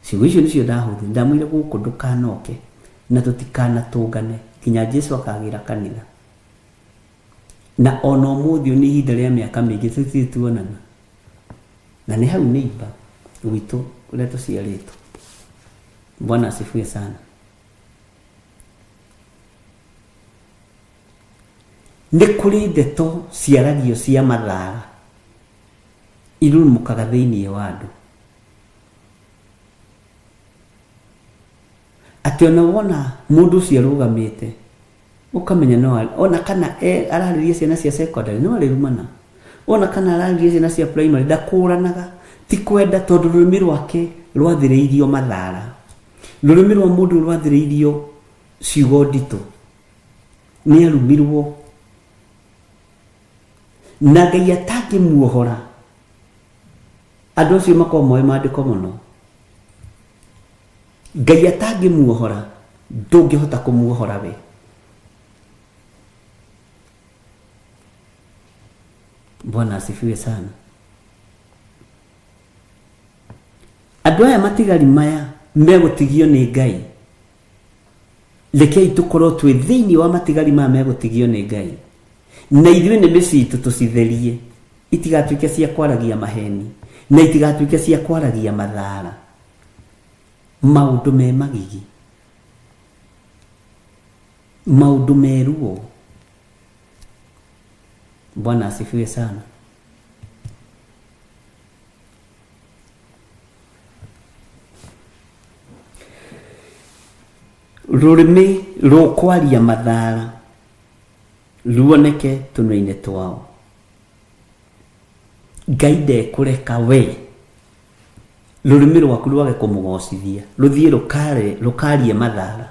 ciugo icio nĩcio ndahũthĩrire ndamwĩra gũkũ ndũkanoke na tũtikanatũngane nginya Jesũ akagĩra kanitha na ona ũmũthĩ nĩ ihinda rĩa mĩaka mĩingĩ tũtirĩ tuonana na nĩ hau neighbor witũ ũrĩa tũciarĩtwo Bwana asifiwe sana nĩ kũrĩ ndeto ciaragio cia mathara irumũkaga thĩinĩ wa andũ atĩ ona wona mũndũ ũcio arũgamĩte ukamenya no ona kana ararĩria ciana cia secondary no arĩrumana ona kana ararĩria ciana cia primary ndakũranaga ti kwenda tondũ rũrĩmĩ rwake rwathĩrĩirio mathara rũrĩmĩ rwa mũndũ rwathĩrĩirio ciugo nditũ nĩ arumirwo na Ngai atangĩmuohora andũ acio makorwo moĩ maandĩko mũno Ngai atangĩmuohora ndũngĩhota kũmuohora we Bwana asifiwe sana andũ aya matigari maya megũtigio nĩ Ngai rekei tũkorwo twĩ thĩinĩ wa matigari maya megũtigio nĩ Ngai na ithuĩ nĩ mĩciĩ itũ tũcitherie itigatuĩke cia kwaragia maheni na itigatuĩke cia kwaragia mathara maũndũ me magigi maũndũ meruo Bwana asifiwe sana rũrĩmĩ rũkwaria mathara ruoneke tũnua-inĩ twao Ngai ndekũreka we rũrĩmĩ rwaku rwage kũmũgocithia rũthiĩ rũkarie mathara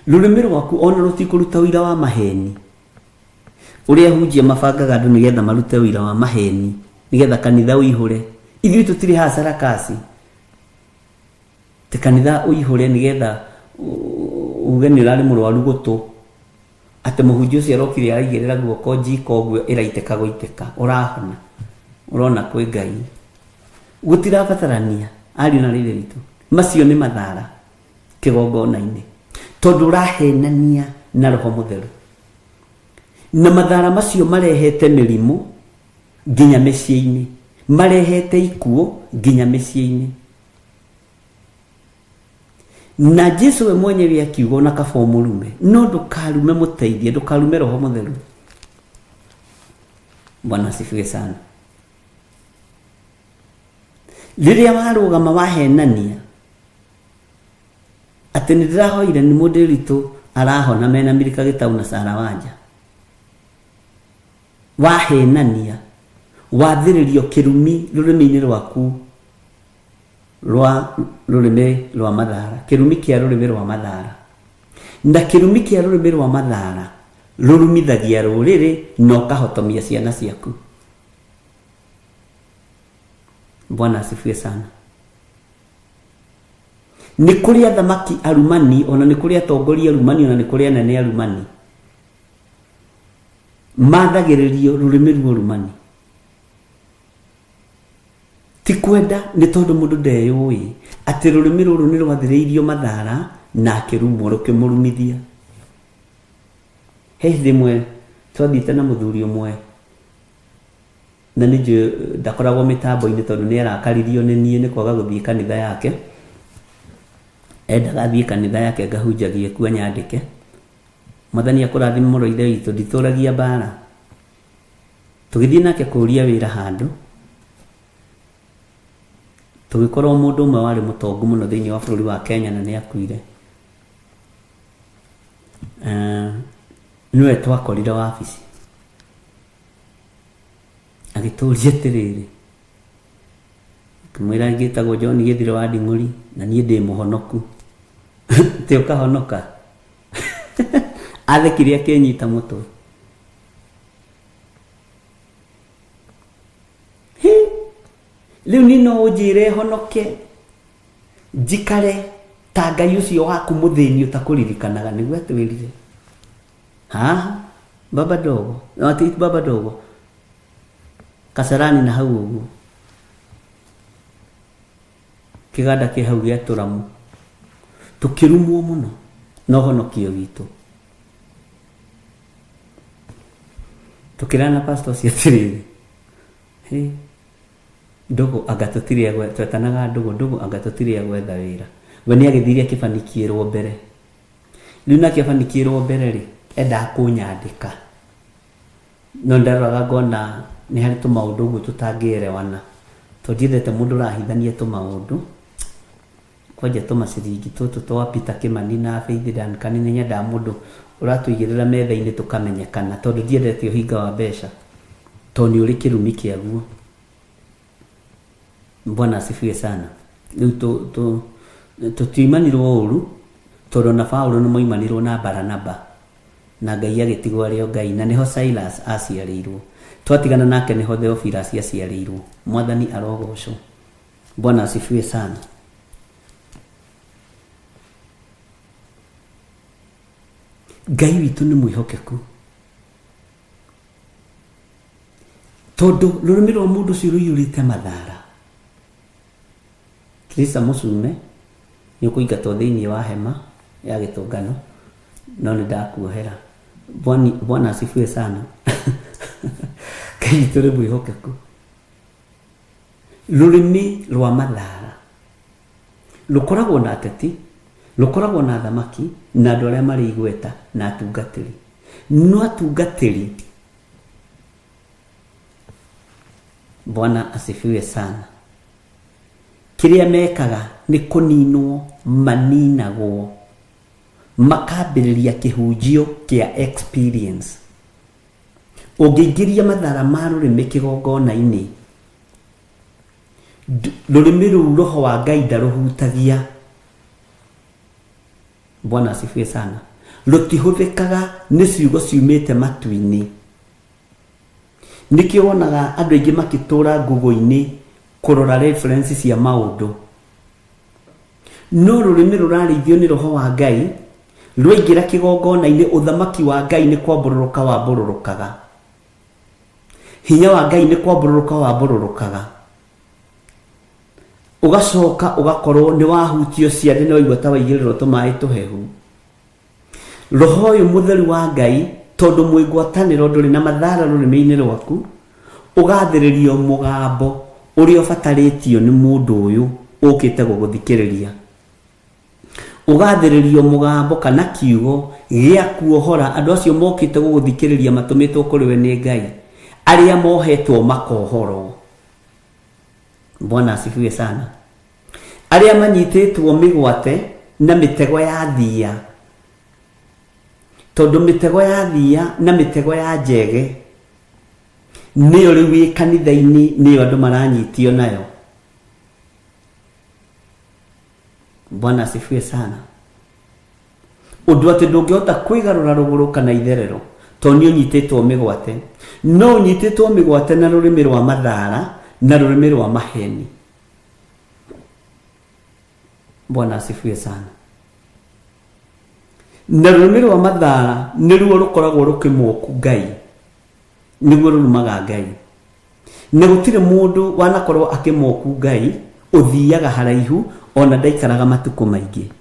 rũrĩmĩ rwaku ona rũtikũruta ũira wa maheni ũrĩa hunjia mabangaga andũ nĩgetha marute ũira wa maheni nĩgetha kanitha ũihũre ithuĩ tũtirĩ hasara kasi te kanitha ũihũre nĩgetha uge nĩ ũrarĩ mũrwaru gũtũ atĩ mũhunjia ũcio arokire araigĩrĩra guoko njiko ũguo ĩraitĩka gũitĩka ũrahona ũrona kwĩ Ngai gũtirabatarania ariũ na rĩrĩ ritũ macio nĩ mathara kĩgongona-inĩ tondũ ũrahenania na Roho Mũtheru na mathara macio marehete mĩrimũ nginya mĩciĩ-inĩ marehete ikuũ nginya mĩciĩ-inĩ na Jesũ we mwenyewe akiuga na kaba mũrume no ndũkarume mũteithie ndũkarume Roho Mũtheru Bwana asifiwe sana rĩrĩa warũgama wahenania atĩ nĩ ndĩrahoire nĩ mũndũ ritũ arahona mena Mirika Gĩtaũ na Sarah Wanja wahenania wathĩrĩrio kĩrumi rũrĩmĩ-inĩ rwaku rwa rũrĩmĩ rwa mathara kĩrumi kĩa rũrĩmĩ rwa mathara na kĩrumi kĩa rũrĩmĩ rwa mathara rũrumithagia rũrĩrĩ na ũkahotomia ciana ciaku Bwana asifiwe sana nĩ kũrĩ athamaki arumani ona nĩ kũrĩ atongoria arumani ona nĩ kũrĩ anene arumani mathagĩrĩrio rũrĩmĩ ruo rumani. Ti kwenda nĩ tondũ mũndũ ndeyũĩ atĩ rũrĩmĩ rũrũ nĩ rwathĩrĩirio mathara na akĩrumwo rũkĩmũrumithia. He hĩndĩ ĩmwe twathiĩte na mũthuri ũmwe na nĩ ndakoragwo mĩtambo-inĩ tondũ nĩ arakaririo nĩ niĩ nĩ kwaga gũthiĩ kanitha yake. Endaga athiĩ kanitha yake ngahunjagie kuo nyandĩke. Mwathani akũrathime mũno ithe witũ, nditũragia mbara. Tũgĩthiĩ nake kũũria wĩra handũ, tũgĩkorwo mũndũ ũmwe warĩ mũtongu mũno thĩinĩ wa bũrũri wa Kenya na nĩ akuire. Nĩwe twakorire wabici. Agĩtũũria atĩrĩrĩ, akĩmwĩra ngĩtagwo John Gĩthire wa Nding'ũri na niĩ ndĩ mũhonoku. Te ũkahonoka? Athekire akĩnyita mũtwe. Rĩu niĩ no ũnjĩre honoke njikare ta Ngai ũcio waku mũthĩni ũtakũririkanaga nĩguo atwĩrire? Haha baba dogo, ati baba dogo Kasarani na hau ũguo kĩganda kĩ hau gĩa Tũramu tũkĩrumwo mũno no honokio witũ. Tukirana pastor cia atĩrĩrĩ, ndogo agatũtirĩ twetanaga ndogo agatũtirĩ gwetha wĩra. We nĩ agĩthire akĩbanikĩrwo mbere. Rĩu nake abanikĩrwo mbere rĩ, enda kũnyandĩka. No ndaroraga ngona nĩ harĩ tũmaũndũ ũguo tũtangĩerewana. Tondũ ndiendete mũndũ ũrahithania tũmaũndũ. Kwanja tũmaciringi tũtũ twa Peter Kimani na Faith Duncan nĩ nyendaga mũndũ ũratũigĩrĩra metha-inĩ tũkamenyekana, tondũ ndiendete ũhinga wa mbeca, tondũ nĩ ũrĩ kĩrumi kĩaguo. Bwana asifiwe sana. Rĩu tũtiumanirwo ũru tondũ na Paulo nĩ moimanirwo na Baranaba na Ngai agĩtigwo arĩ o Ngai, na nĩho Silas aciarĩirwo. Twatigana nake nĩho Theophilus aciarĩirwo. Mwathani arogocwo. Bwana asifiwe sana. Ngai witũ nĩ mwĩhokeku, tondũ rũrĩmĩ rwa mũndũ ũcio rũiyũrĩte mathara. Krista mũcume nĩ ũkũingatwo thĩinĩ wa hema ya gĩtũngano, no nĩ ndakuohera. Bwana asifiwe sana. Ngai witũ nĩ mwĩhokeku. Rũrĩmĩ rwa mathara rũkoragwo na ateti, rũkoragwo na thamaki na andũ arĩa marĩ igweta na atungatĩri. No atungatĩri, Bwana asifiwe sana, kĩrĩa mekaga nĩ kũninwo, maninagwo, makambĩrĩria kĩhunjio kĩa experience. Ũngĩingĩria mathara ma rũrĩmĩ kĩgongona-inĩ, rũrĩmĩ rũu roho wa Ngai ndarũhutagia. Bwana asifiwe sana. Rũtihũthĩkaga nĩ ciugo ciumĩte matu-inĩ. Nĩkĩo wonaga andũ aingĩ makĩtũra Google-inĩ kũrora references cia maũndũ. No rũrĩmĩ rũrarĩithio nĩ roho wa Ngai rwaingĩra kĩgongona-inĩ, ũthamaki wa Ngai nĩ kwambũrũrũka wambũrũrũkaga. Hinya wa Ngai nĩ kwambũrũrũka wambũrũrũkaga. Ugacoka ugakorwo nĩ wahutio ciande nĩ waigua ta waigĩrĩrwo tũmaĩ tũhehu. Roho ũyũ mũtheru wa Ngai, tondũ mwĩgwatanĩro ndũrĩ na mathara rũrĩmĩ-inĩ rwaku, ũgathĩrĩrio mũgambo ũrĩa ũbatarĩtio nĩ mũndũ ũyũ ũkĩte gũgũthikĩrĩria. Ũgathĩrĩrio mũgambo kana kiugo gĩa kuohora andũ acio mokĩte gũgũthikĩrĩria matũmĩtwo kũrĩ we nĩ Ngai, arĩa mohetwo makohorwo. Bwana asifiwe sana. Arĩa manyitĩtwo mĩgwate na mĩtego ya thia, tondũ mĩtego ya thia na mĩtego ya njege nĩyo rĩu wĩ kanitha-inĩ, nĩyo andũ maranyitio nayo. Bwana asifiwe sana. Ũndũ atĩ ndũngĩhota kwĩgarũra rũgũrũ kana itherero tondũ nĩ ũnyitĩtwo mĩgwate. No ũnyitĩtwo mĩgwate na rũrĩmĩ rwa mathara na rũrĩmĩ rwa maheni. Bwana asifiwe sana. Na rũrĩmĩ rwa mathara nĩruo rũkoragwo rũkĩmũku Ngai. niguo rurumaga Ngai na gutire mundu wanakorwo akimoku Ngai uthiaga haraihu ona ndaikaraga matuko maingi.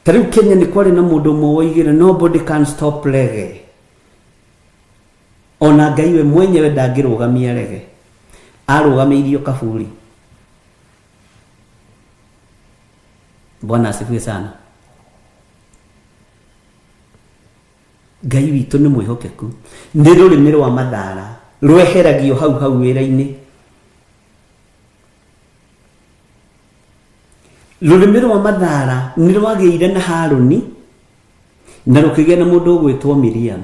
Tariu Kenya ni kwari na mundu mwoigire nobody can stop reggae. Ona Ngai we mwenyewe ndangirugamia reggae, arugamiirio kaburi. Bwana asifiwe sana. Ngai witu ni mwihokeku, ni rurimi rwa mathara rweheragio hau wira-ini. Rurimi rwa mathara ni rwagiire na Haruni na rukigia na mundu ugwitwo Miriam.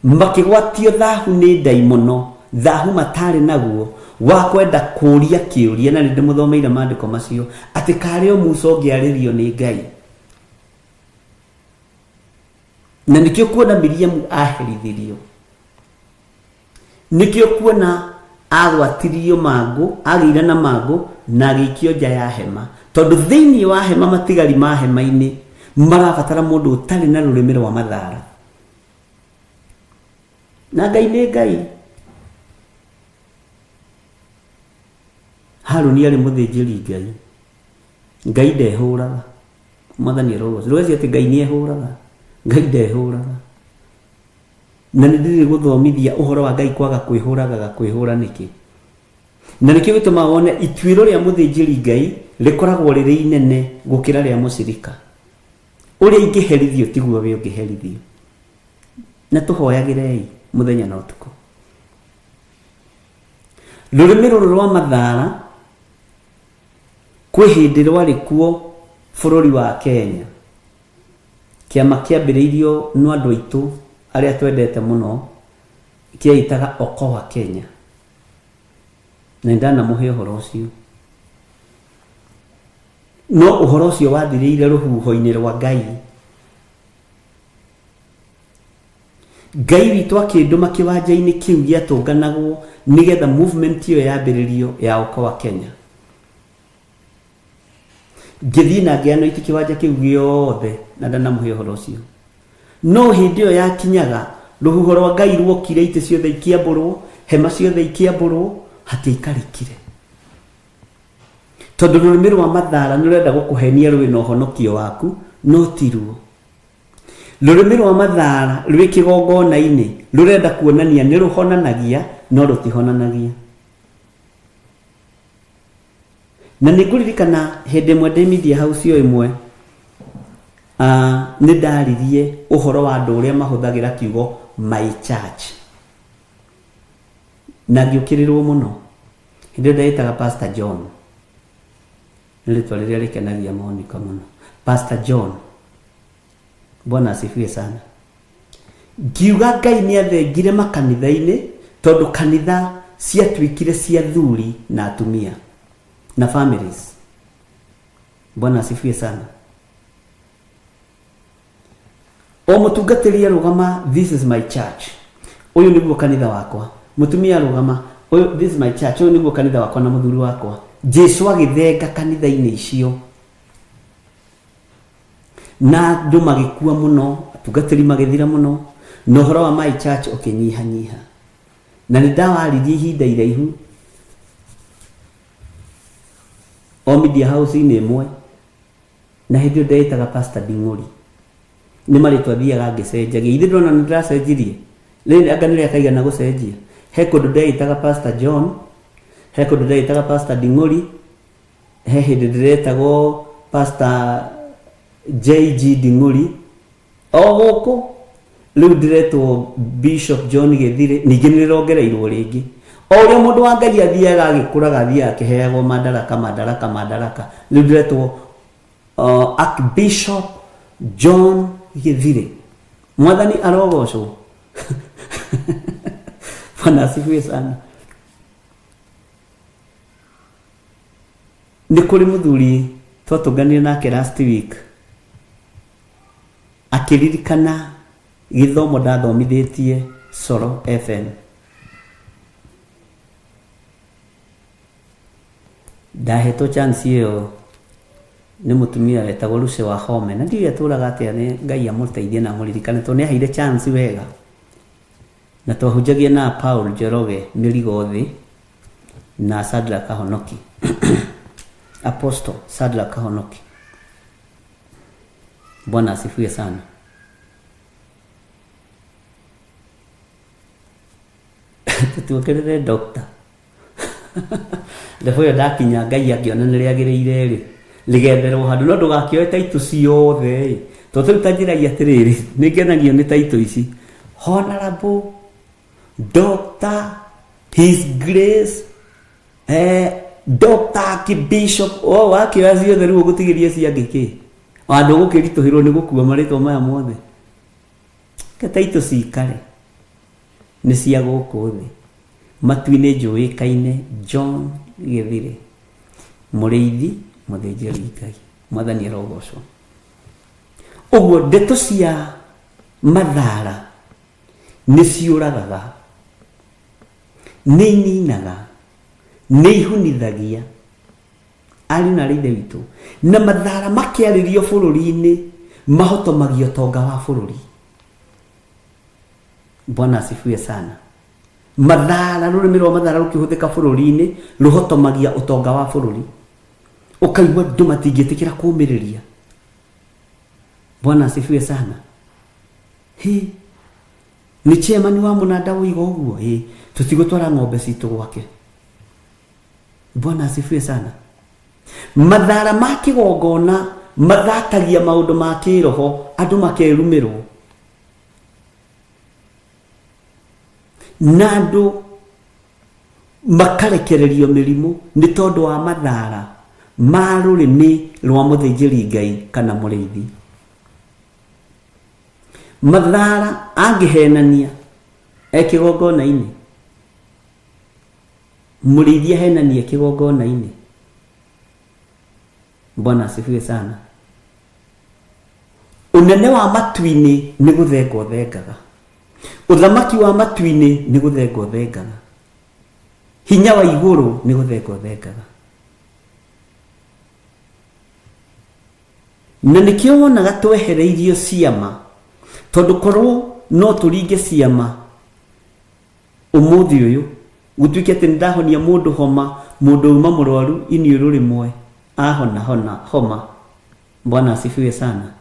Makigwatio thahu ni ndai muno, thahu matari naguo wa kwenda kuria kiuria, na ndi muthomeire maandiko macio ati kari o Musa ngiaririo ni Ngai. Na nikio kuona Miriam aherithirio, nikio kuona agwatirio mangu, agira na mangu na gikio nja ya hema, tondu thiini wa hema matigari ma hema-ini marabatara mundu utari na rurimi rwa mathara. Na Ngai ni Ngai. Haruni ari muthinjiri Ngai. Ngai ndehuraga. Mwathani rogo. Rwezi ati Ngai ni ehuraga. Ngai ndehuraga. Na ndiri guthomithia uhoro wa Ngai kwaga kwihura niki. Na nikio gituma wone itwiro ria muthinjiri Ngai rikoragwo riri inene gukira ria mucirika. Uria ingiherithio tiguo we ungiherithio. Na tuhoyagirei muthenya na utuku. Rurimi rwa mathara kwi hindi rwari kuo bururi wa Kenya. Kiama kiambiriirio no andu aitu aria twendete muno kiaitaga Okoa Kenya. Na ndana muhe uhoro ucio. No uhoro ucio wathiriire ruhuho-ini rwa Ngai. Ngai witu akinduma kiwanja-ini kiu giatunganagwo nigetha movement iyo yambiririo ya Okoa Kenya. Ngithii na ngiano iti kiwanja kiu giothe na ndana muhe uhoro ucio. No hindi iyo yakinyaga ruhuho rwa Ngai rwokire ite ciothe ikiamburwo, hema ciothe ikiamburwo, hatiaikarikire. Tondu rurimi rwa mathara nurenda gukuhenia rwi na uhonokio waku, no tiruo. Rurimi rwa mathara rwi kigongona-ini rurenda kuonania ni ruhonanagia no rutihonanagia. Na niguririkana hindi mwe ndi media house yo imwe ni ndaririe uhoro wa andu uria mahuthagira kiugo my church. Na ngiukirirwo muno hindi ndaitaga Pastor John. Nilitwa riria rikenagia Monica muno, Pastor John. Bwana asifiwe sana. Ngiuga Ngai ni athengire makanitha-ini tondu kanitha ciatwikire cia thuri na atumia na families. Bwana asifiwe sana. O mutungatiri arugama, this is my church. Uyu niguo kanitha wakwa. Mutumia arugama, this is my church. Uyu niguo kanitha wakwa na muthuri wakwa. Jesu agithenga kanitha-ini icio. Na ndu magikua muno, atungatiri magithira muno, no horo wa my church ukinyiha. Na ni ndawaririe ihinda iraihu o media house ni imwe, na hindi ndaitaga Pastor Ding'ori. Ni maritwa thiaga ngicenjagia, ithe ndona ni ndiracenjirie riri anga ni riakaiga na gucenjia. He kundu ndaitaga Pastor John, he kundu ndaitaga Pastor Ding'ori, he hindi ndiretagwo Pastor JG Ding'ori. O guku riu ndiretwo Bishop John Githire, ningi nirongereirwo ringi. O uria mundu wa Ngai athiaga agikuraga athiaga akiheagwo madaraka. Riu ndiretwo Archbishop John Githire. Mwathani arogocwo. Bwana asifiwe sana. Ni kuri muthuri twatunganire nake last week akiririkana githomo ndathomithitie Soro FM. Ndahetwo chance iyo nĩ mũtumia wetagwo Lucy Wahome, na ndiũĩ atũraga atĩa, nĩ Ngai amũteithie na amũririkane tondũ nĩ aheire chance wega, na twahunjagia na Paul Njoroge mĩrigo thĩ na Shadrack Kahonoki Apostle Shadrack Kahonoki. Bwana asifiwe sana. Tutuokerere doctor Lefoyo dakinya Ngai akiona nĩ rĩagĩrĩire rĩ ligetherwo handu no ndũgakĩoe taito ciothe to tũruta njĩra ya atĩrĩrĩ nĩ ngenagio nĩ taito ici Honorable Dr. His Grace Dr. Archbishop wakĩoya ciothe rĩu gũtigĩria ciangĩkĩ andũ gũkĩritũhĩrwo nĩ gũkua marĩtwa maya mothe ke taito cikare nĩ cia gũkũ thĩ matu-inĩ njũĩkaine John Gĩthire mũrĩithi mũthĩnjĩri Ngai mwathani arogocwo. Ũguo ndeto cia Mathara nĩ ciũragaga, nĩ ininaga, nĩ ihunithagia ari na rĩithe witũ, na Mathara makĩarĩrio bũrũri-inĩ mahotomagia ũtonga wa bũrũri. Bwana asifiwe sana. Mathara, rũrĩmĩ rwa Mathara rũkĩhũthĩka bũrũri-inĩ rũhotomagia ũtonga wa bũrũri, ũkaigua andũ matingĩtĩkĩra kũũmĩrĩria. Bwana asifiwe sana. Nĩ chairman wa mũnanda ũiga ũguo tũtigũtwara ng'ombe citũ gwake. Bwana asifiwe sana. Mathara ma kĩgongona mathakagia maũndũ ma kĩroho, andũ makerumĩrwo, na andũ makarekererio mĩrimũ nĩ tondũ wa Mathara ma rũrĩmĩ rwa mũthĩnjĩri Ngai kana mũrĩithi. Mathara angĩhenania kĩgongona-inĩ, mũrĩithi ahenanie kĩgongona-inĩ. Bwana asifiwe sana. Ũnene wa matu-inĩ nĩ gũthenga ũthengaga, ũthamaki wa matu-inĩ nĩ gũthenga ũthengaga, hinya wa igũrũ nĩ gũthenga ũthengaga. Na nĩkĩo wonaga twehereirio ciama, tondũ korwo no tũringe ciama ũmũthĩ ũyũ gũtuĩke atĩ nĩndahonia mũndũ homa, mũndũ uma mũrwaru iniũrũ rĩmwe ahona homa. Bwana asifiwe sana.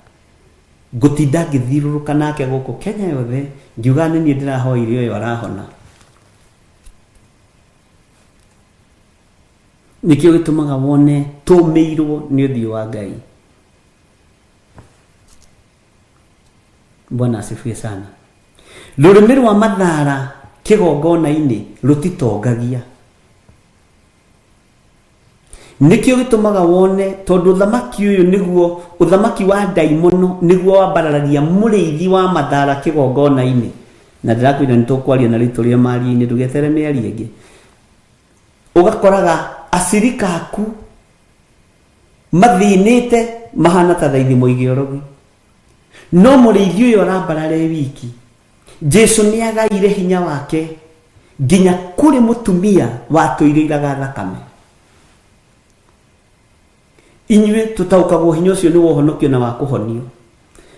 Gũtinda ngĩthiũrũrũka nake gũkũ Kenya yothe ngiuga nĩ niĩ ndĩrahoire ũyũ arahona. Nĩkĩo gĩtũmaga wone tũmĩirwo nĩ ũthiũ wa Ngai. Bwana asifiwe sana. Rũrĩmĩ rwa Mathara kĩgongona-inĩ rũtitongagia. Nĩkĩo gĩtũmaga wone tondũ ũthamaki ũyũ nĩguo ũthamaki wa ndaimono nĩguo wambararagia mũrĩithi wa Mathara kĩgongona-inĩ. Na ndĩrakwĩra nĩ tũkwaria na rĩtwa rĩa mari-inĩ ndũgetere mĩario ĩngĩ. Ũgakoraga acirika aku mathĩnĩte mahana ta thaithi mũigĩorogi, no mũrĩithi ũyũ arambarare wiki. Jesu nĩ agaire hinya wake nginya kũrĩ mũtumia watũirĩiraga thakame. Inyuĩ tũtaũkagwo hinya ũcio nĩ wohonokio na wa kũhonio,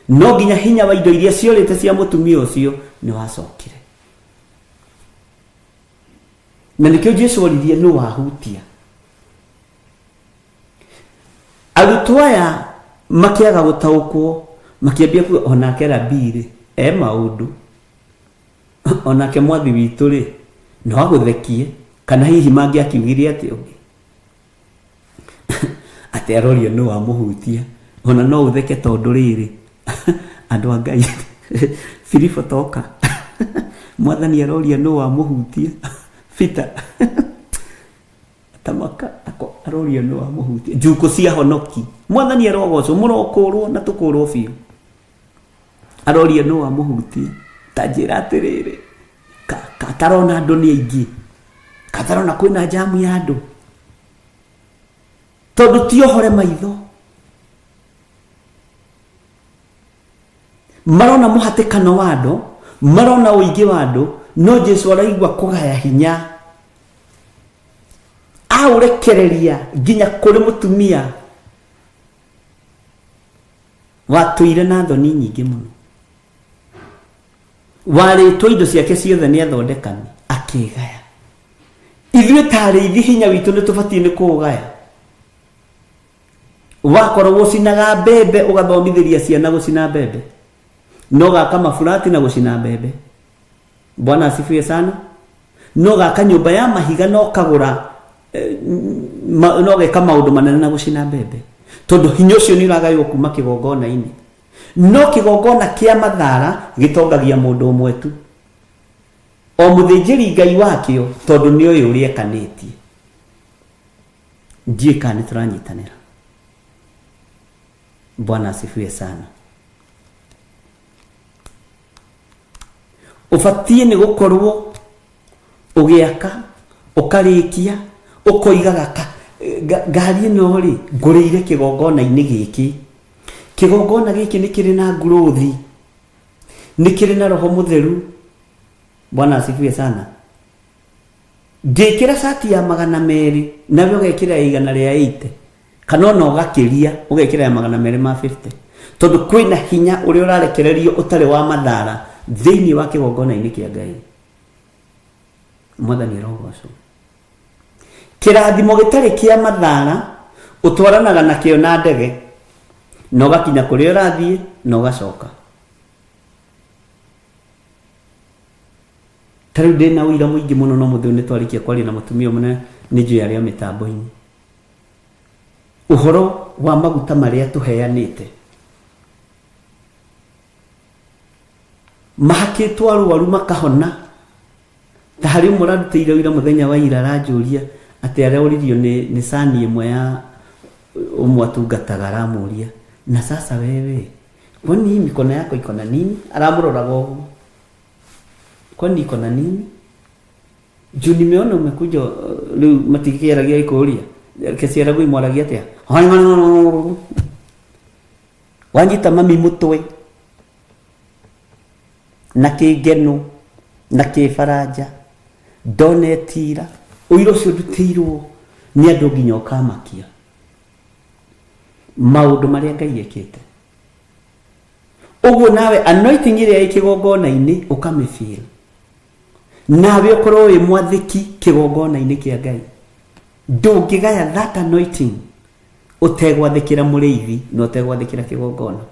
no nginya hinya wa indo iria ciorĩte cia mũtumia ũcio nĩ wacokire. Na nĩkĩo Jesu oririe nĩ wahutia. Arutwo aya makĩaga gũtaũkwo, makĩambia kuga onake Rabii maũndũ, onake mwathi witũ rĩ no agũthekie, kana hihi mangĩakiugire atĩ ũngĩ atĩ aroria nĩ wamũhutia, ona no ũtheke tondũ rĩrĩ andũ a Ngai Filipo toka mwathani aroria nĩ wamũhutia Peter tamaka aroria nĩ wamũhutia, njukũ cia honoki mwathani arogocwo, mũrokũrwo na tũkũrwo biũ, aroria nĩ wamũhutia. Ta njĩra atĩrĩrĩ katarona andũ nĩ aingĩ, katarona kwĩna jamu ya andũ, tondũ tiohore maitho, marona mũhatĩkano wa andũ, marona ũingĩ wa andũ, no Jesu araigua kũgaya hinya, aũrekereria nginya kũrĩ mũtumia watuire na thoni nyingĩ mũno, warĩtwo indo ciake ciothe nĩ athondekani, akĩgaya. Ithuĩ tarĩ ithi hinya witũ nĩ tũbatiĩ nĩ kũũgaya. Wakorwo gũcinaga mbembe ũgathomithĩria ciana gũcina mbembe, no gaka mabulati na gũcina mbembe. Bwana asifiwe sana. No gaka nyũmba ya mahiga no kagũra no geka maũndũ manene na gũcina mbembe, tondũ hinya ũcio nĩ ũragaywo kuma kĩgongona-inĩ. No kĩgongona kĩa mathara gĩtongagia mũndũ ũmwe tu, o mũthĩnjĩri Ngai wakĩo, tondũ nĩ ũyũ ũrĩa ekanĩtie. Ndiĩ kana nĩ tũranyitanĩra. Bwana asifiwe sana. Ũbatiĩ nĩ gũkorwo ũgĩaka, ũkarĩkia, ũkoigaga ngari ĩno rĩ ngũrĩire kĩgongona-inĩ gĩkĩ. Kĩgongona gĩkĩ nĩ kĩrĩ na nguruthi, nĩ kĩrĩ na Roho Mũtheru. Bwana asifiwe sana. Ngĩkĩra shati ya 200 nawe ũgekĩra 180, kana ona ũgakĩria ũgekĩra ya 250, tondũ kwĩna hinya ũrĩa ũrarekererio ũtarĩ wa mathara thĩinĩ wa kĩgongona-inĩ kĩa Ngai. Mwathani arogocwo. Kĩrathimo gĩtarĩ kĩa mathara ũtwaranaga nakĩo na ndege, na ũgakinya kũrĩa ũrathiĩ na ũgacoka. Tarĩu ndĩna ũira mũingĩ mũno, no mũthĩ nĩ twarĩkia kwaria na mũtumia mũnene nĩ njũĩ arĩa mĩtambo-inĩ. Ũhoro wa maguta marĩa tũheanĩte mahakĩtwo arũaru makahona. Ta harĩ ũmwe ũrarutĩire ũira mũthenya wa ira aranjũria atĩ aroririo nĩ sani ĩmwe ya ũmwe atungataga, aramũria, na sasa wewe kwani mikono yako iko na nini? Aramũroraga ũguo, kwani iko na nini? Juu nimeona umekuja leo matikĩeragia ikuria kesiara gui mwaragia atia wanyita mami mũtwe na kĩngeno na kĩbaranja ndonetira ũira ũcio ndutĩirwo nĩ andũ nginya ũkamakia maũndũ marĩa Ngai ekĩte. Ũguo nawe anointing ĩrĩa ĩkĩgongona-inĩ ũkamĩfeel, nawe ũkorwo wĩ mwathĩki kĩgongona-inĩ kĩa Ngai. Ndũngĩgaya that anointing ũtegwathĩkĩra mũrĩithi na ũtegwathĩkĩra kĩgongona.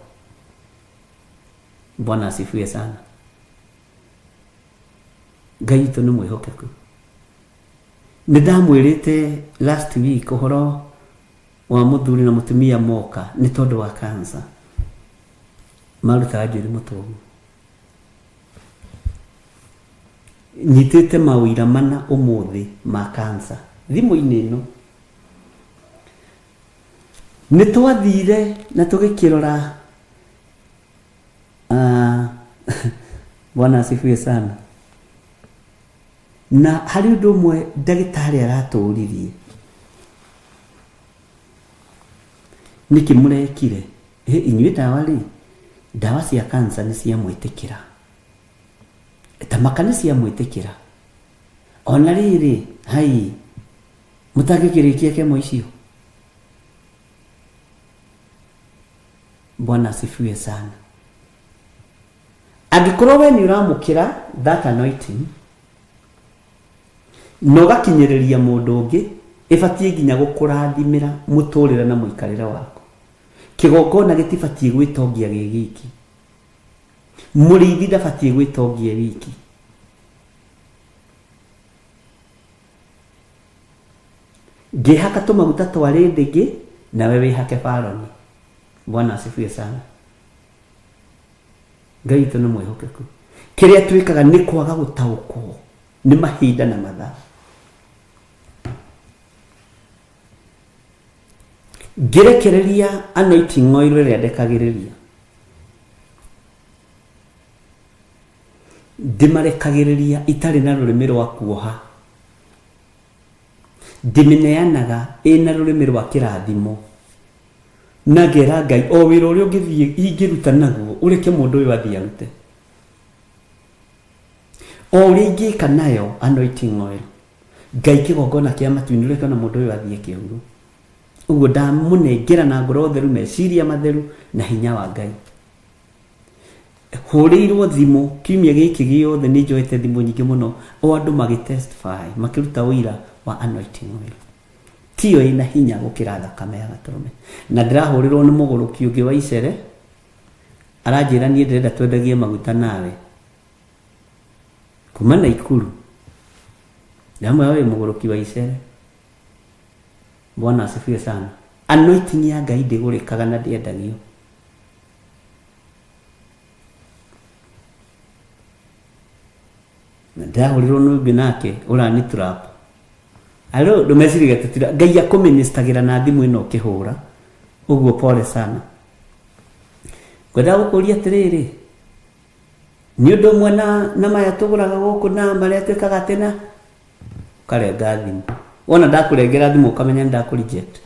Bwana asifiwe sana. Ngai witũ nĩ mwĩhokeku. Nĩ ndamwĩrĩte last week ũhoro wa mũthuri na mũtumia moka nĩ tondũ wa cancer, marutaga njuĩrĩ mũtũgũ. Nyitĩte mawĩra mana ũmũthĩ ma cancer thimũ-inĩ ĩno. Nĩ twathire na tũgĩkĩrora Bwana asifiwe sana. Na harĩ ũndũ ũmwe ndagĩtarĩ aratũũririe, nĩkĩ mũrekire? Inyuĩ ndawa cia cancer nĩ cia mwĩtĩkĩra, tamaka nĩ cia mwĩtĩkĩra. Ona rĩrĩ hai mũtangĩkĩrĩkia kemo icio. Bwana asifiwe sana. Angĩkorwo we nĩ ũramũkĩra that anointing na ũgakinyĩrĩria mũndũ ũngĩ, ĩbatiĩ nginya gũkũrathimĩra mũtũrĩre na mũikarĩre waku. Kĩgongona gĩtibatiĩ gwĩtongia gĩ giki, mũrĩithi ndabatiĩ gwĩtongia wiki. Ngĩhaka tũmaguta twarĩ ndĩngĩ nawe wĩhake baroni. Bwana asifiwe sana. Ngai witũ nĩ mwĩhokeku. Kĩrĩa twĩkaga nĩ kwaga gũtaũkwo nĩ mahinda na mathaa. Ngĩrekereria anointing oil ĩrĩa ndekagĩrĩria, ndĩmarekagĩrĩria itarĩ na rũrĩmĩ rwa kuoha, ndĩmĩneanaga ĩna rũrĩmĩ rwa kĩrathimo, na ngera Ngai o wĩra ũrĩa ũngĩthiĩ ingĩruta naguo ũreke mũndũ ũyũ athiĩ arute. O ũrĩa ingĩka nayo anointing oil, Ngai kĩgongona kĩa matu-inĩ ũreke na mũndũ ũyũ athiĩ kĩhuru. uguo ndamunengera na ngoro theru meciria matheru na hinya wa Ngai. Hũrĩirwo thimũ kiumia gĩkĩ gĩothe nĩ njoete thimũ nyingĩ mũno o andũ magĩtestify makĩruta ũira wa anointing oil. Tiyo ina hinya gũkĩra thakame ya Gatũrũme. Na ndĩrahũrĩrwo nĩ mũgũrũki ũngĩ wa Icere aranjĩra niĩ ndĩrenda twendagie maguta nawe kuma Naikuru. Ndamwe wewe mũgũrũki wa Icere. Bwana asifiwe sana. Anointing ya Ngai ndĩgũrĩkaga na ndĩendagio. Na ndahũrĩrwo nĩ ũngĩ nake ũrani trap. Alo ndũmeciria gatĩtira Ngai akũministagĩra na thimũ ĩno ũkĩhũra. Ũguo pole sana. Kwenda gũkũria atĩrĩrĩ. Nĩ ũndũ ũmwe na maya tũgũraga gũkũ na marĩa twĩkaga tena karenga thimũ. Wona ndakũrengera thimũ ũkamenya ndakũreject.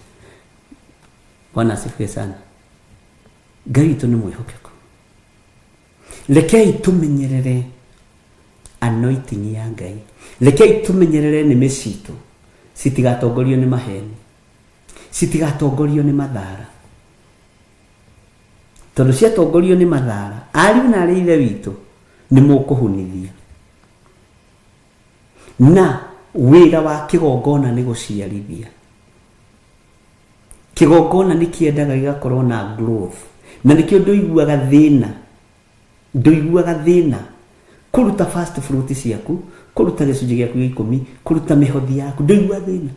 Bwana asifiwe sana. Ngai witũ nĩ mwĩhokeku. Rekei tũmenyerere anointing ya Ngai. Rekei tũmenyerere nĩmĩ citũ citigatongorio nĩ maheni, citigatongorio nĩ mathara. Tondũ ciatongorio nĩ mathara, ariũ na arĩ ithe witũ nĩ mũkũhunithia. Na wĩra wa kĩgongona nĩ gũciarithia. Kĩgongona nĩ kĩendaga gĩgakorwo na growth. Na nĩkĩo ndũiguaga thĩna kũruta first fruit ciaku, kũruta gĩcunjĩ gĩaku gĩa 10, kũruta mĩhothi yaku, ndũigua thĩna.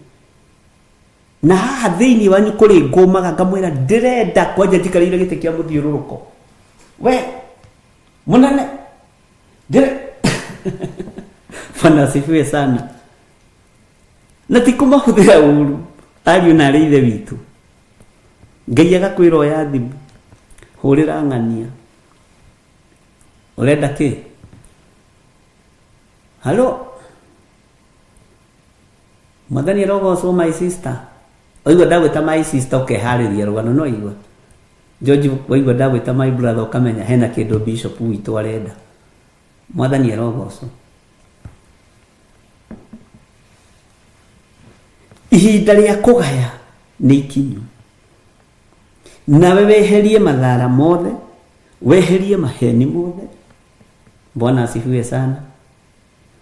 Na haha thĩinĩ wanyu kũrĩ ngũmaga ngamwĩra ndĩrenda kwanja njikarĩire gĩtĩ kĩa mũthiũrũrũko. We mũnene Bwana asifiwe sana. Na ti kũmahũthĩra ũru ariũ na arĩ ithe witũ. Ngai agakwĩra oya thimũ hũrĩra ng'ania. Ũrenda kĩ? Hello. Mwathani arogocwo my sister. Oigua ndagwĩta my sister ũkeharĩria rũgano no igua. George oigua ndagwĩta my brother ũkamenya hena kĩndũ bishop witũ arenda. Mwathani arogocwo. Ihinda rĩa kũgaya nĩ ikinyu. Nawe weherie mathara mothe, weherie maheni mothe. Bwana asifiwe sana.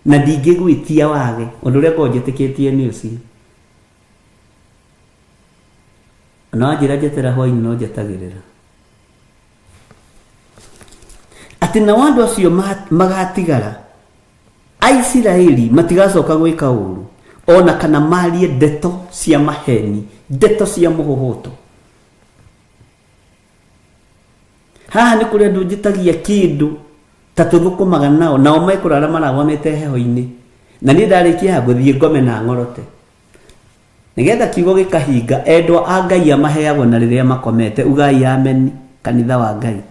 Na ndingĩgwĩtia wage ũndũ ũrĩa ngojĩtĩkĩtie nĩ ũcio. Na njĩra njetera hwainĩ no njetagĩrĩra atĩ na andũ acio magatigara Aisiraeli matigacoka gwĩka ũru ona kana marie ndeto cia maheni, ndeto cia mũhũhũto. Haha nĩ kũrĩa andũ njĩtagia kĩndũ ta tũthũkũmaga nao mekũrara maragwamĩte heho-inĩ. Na niĩ ndarĩkia gũthiĩ ngome na ng'orote. Nĩgetha kiugo gĩkahinga endwa a Ngai amaheagwo na rĩrĩa makomete. Ugai amen kanitha wa Ngai.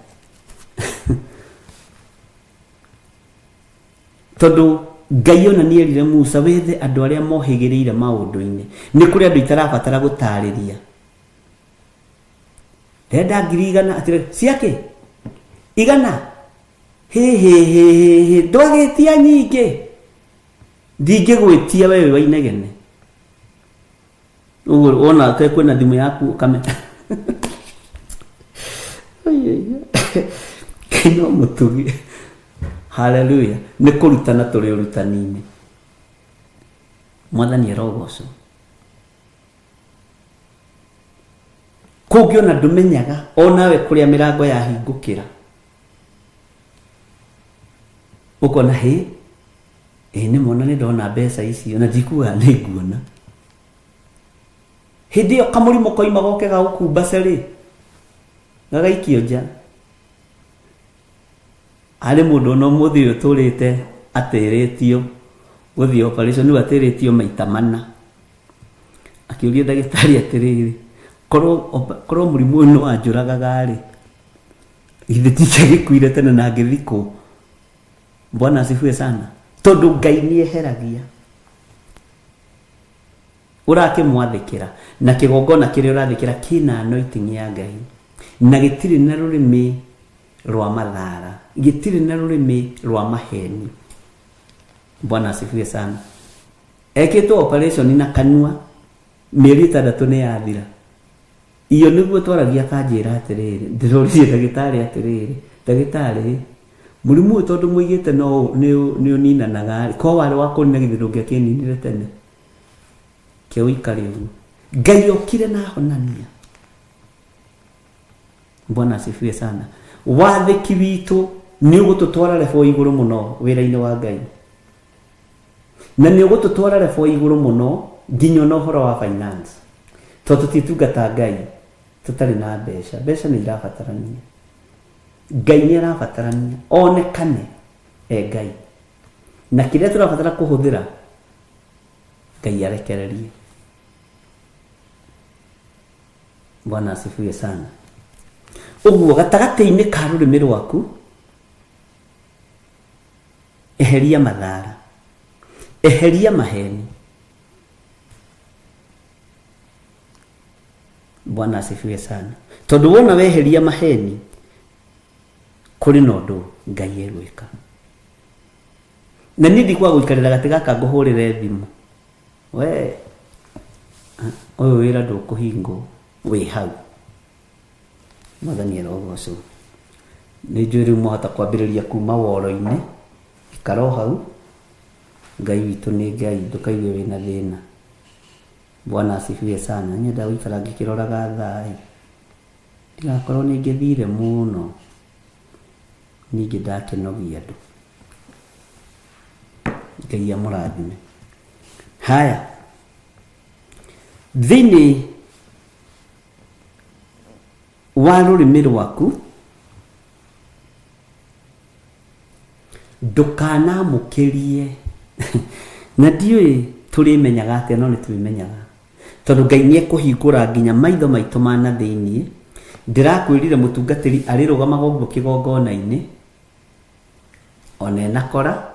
Tondũ Ngai ona nĩerire Musa wethe andũ arĩa mohĩgĩrĩire maũndũ-inĩ. Nĩ kũrĩ andũ itarabatara gũtarĩria. Ndenda 100 atĩrĩ ciake 100 he ndwagĩtia nyingĩ. Ndingĩgwĩtia wewe wa inegene. Ũguo ona kwĩna thimũ yaku kamera. Kino mũtugi. Hallelujah. Nĩ kũrutana tũrĩ ũrutani-inĩ. Mwathani arogocwo. Kũngĩona ndũmenyaga onawe kũrĩa mĩrango yahingũkĩra. Ũkona nĩ mona nĩ ndona mbeca icio na njikuga nĩ nguona. Hĩndĩ ĩyo kamũrimũ koima goke ga gũkumba cerĩ gagaikio nja. Harĩ mũndũ ona ũmũthĩ ũyũ tũrĩte atĩrĩtio gũthiĩ operation, nĩu atĩrĩtio maita 4. Akĩũria ndagĩtarĩ atĩrĩrĩ, korwo mũrimũ ũyũ nĩ wanjũragaga-rĩ, githĩ tikĩagĩkuire tene na ngĩthikwo. Bwana asifiwe sana. Tondũ Ngai nĩeheragia. Ũrakĩmwathĩkĩra na kĩgongona kĩrĩa ũrathĩkĩra kĩna anointing ya Ngai na gĩtirĩ na rũrĩmĩ rwa mathara, gĩtirĩ na rũrĩmĩ rwa maheni. Bwana asifiwe sana. Ekĩtwo operation na kanua mĩeri 6 nĩ yathira. iyo niguo twaragia kanjira atiriri ndiroririe ndagitari atiriri ndagitari murimu tondu muigite no ni uninanaga ko wari wa kunina githiro gia kininire tene ke uikari ugu Ngai okire na honania. Bwana asifiwe sana. Wathiki witu ni ugututwara lefo iguru muno wira-ini wa Ngai, na ni ugututwara lefo iguru muno nginya no horo wa finance tondu titungata Ngai tutari na mbeca ni irabatarania. Ngai ni arabatarania onekane Ngai, na kiria turabatara kuhuthira Ngai arekererie. Bwana asifiwe sana. Uguo gatagati-ini ka rurimi rwaku eheria mathara, eheria maheni. Bwana asifiwe sana. Tondu wona weheria maheni kuri nondu Ngai egwika. Na nindi kwa guikarira gati gaka nguhurire thimu we oyo wira ndukuhingo wi hau Mwathani arogoco ni njuri muhota kwambiriria kuma woro-ini ikaro hau. Ngai witu ni Ngai, ndukaigue wina thina. Bwana asifiwe sana. Nyenda guikara ngikiroraga thai ndigakorwo ni ngithire muno ningi ndakenogia andu. Ngai amurathime. Haya, thini wa rurimi rwaku ndukanamukirie na ndiui turimenyaga atia no nituimenyaga tondu Ngai ni ekuhingura nginya maitho maitu mana thiini. Ndirakwirire mutungatiri arirugamaga uguo kigongona-ini one nakora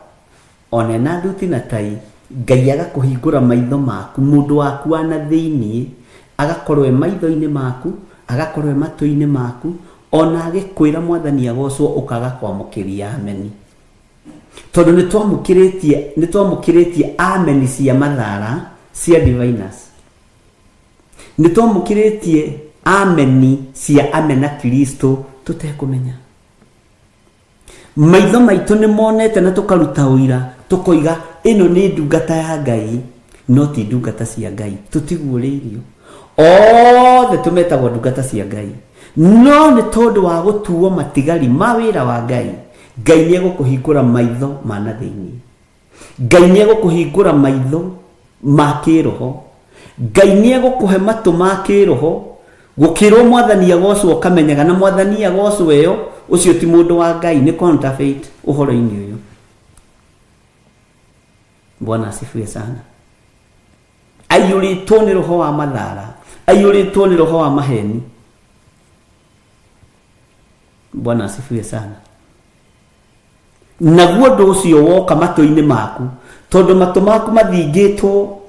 one na nduti na tai. Ngai agakuhingura maitho maku mundu waku ana thiini agakorwo maitho-ini maku agakorwo matu-ini maku ona agikwira Mwathani agocwo ukaga kwamukiria ameni. Tondu ni twamukiritie ameni cia mathara cia diviners, ni twamukiritie ameni cia amena Kristo tutekumenya. Maitho maitu ni monete na tukaruta uira tukoiga ino ni ndungata ya Ngai no ti ndungata cia Ngai. Tutiguuriirio othe tumetagwo ndungata cia Ngai, no ni tondu wa gutuo matigari ma wira wa Ngai. Ngai ni egukuhingura maitho mana thiini. Ngai ni egukuhingura maitho ma kiroho. Ngai ni egukuhe matu ma kiroho gukirwo Mwathani agocwo kamenyaga na Mwathani agocwo eyo ucio ti mundu wa Ngai, ni counterfeit uhoro-ini uyu. Bwana asifiwe sana. Aiyuritwo ni roho wa mathara, aiyuritwo ni roho wa maheni. Bwana asifiwe sana. Naguo ndu ucio woka matu-ini maku tondu matu maku mathingitwo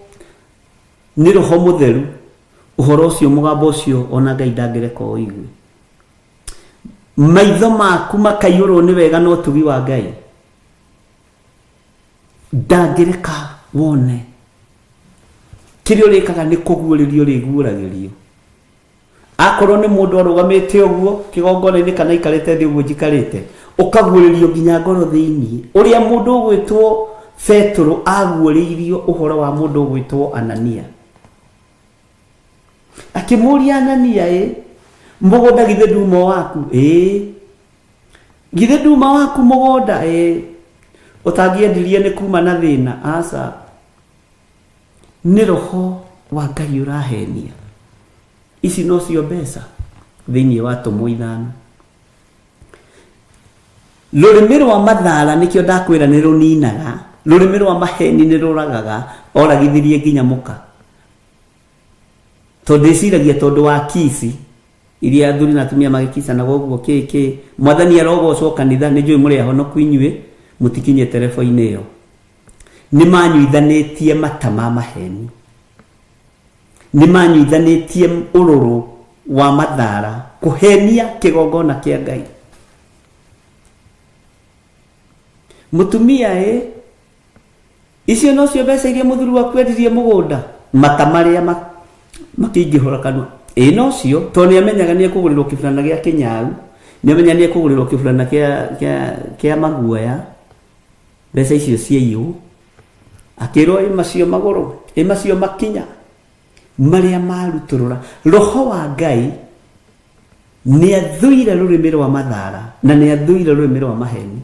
ni roho mutheru, uhoro ucio mugambo ucio ona Ngai ndangireka uigue. Maitho maku makaiyurwo ni wega no tugi wa Ngai ndangireka wone. Kirio rikaga ni kuguuririo riguuragirio. Akorwo ni mundu arugamite uguo kigongona-ini kana ikarite thi uguo njikarite ukaguuririo nginya ngoro thiini. Uria mundu ugwitwo Petro aguuririo uhoro wa mundu ugwitwo Anania. Akimuria Anania mugunda githe nduma waku githe nduma waku mugunda utangiendirie ni kuma na thina. Aca ni roho wa Ngai urahenia. Ici no cio mbeca thiini wa tumo ithano. Rurimi rwa mathara nikio ndakwira ni runinaga, rurimi rwa maheni ni ruragaga oragithirie nginya muka. Tondu iciragia tondu wa kisi iria athuri na atumia magikisana goguo kiki Mwathani arogocwo kanitha ni njui muri ahonoku inyue mutikinye telefoni iyo. Ni manyuithanitie matama maheni, ni manyuithanitie ururu wa mathara kuhenia kigongona kia Ngai. Mutumia icio no cio mbeca iria muthuri waku endirie mugunda mata maria makingihura kanua no cio to ni amenyaga ni kugurirwo kibulana gia Kinyau ni amenya ni kugurirwo kibulana kia Maguoya mbeca icio cieiyo akirwo imacio magoro imacio makinya maria maruturura roho wa Ngai ni athuire rurimi rwa Mathara na ni athuire rurimi rwa Maheni.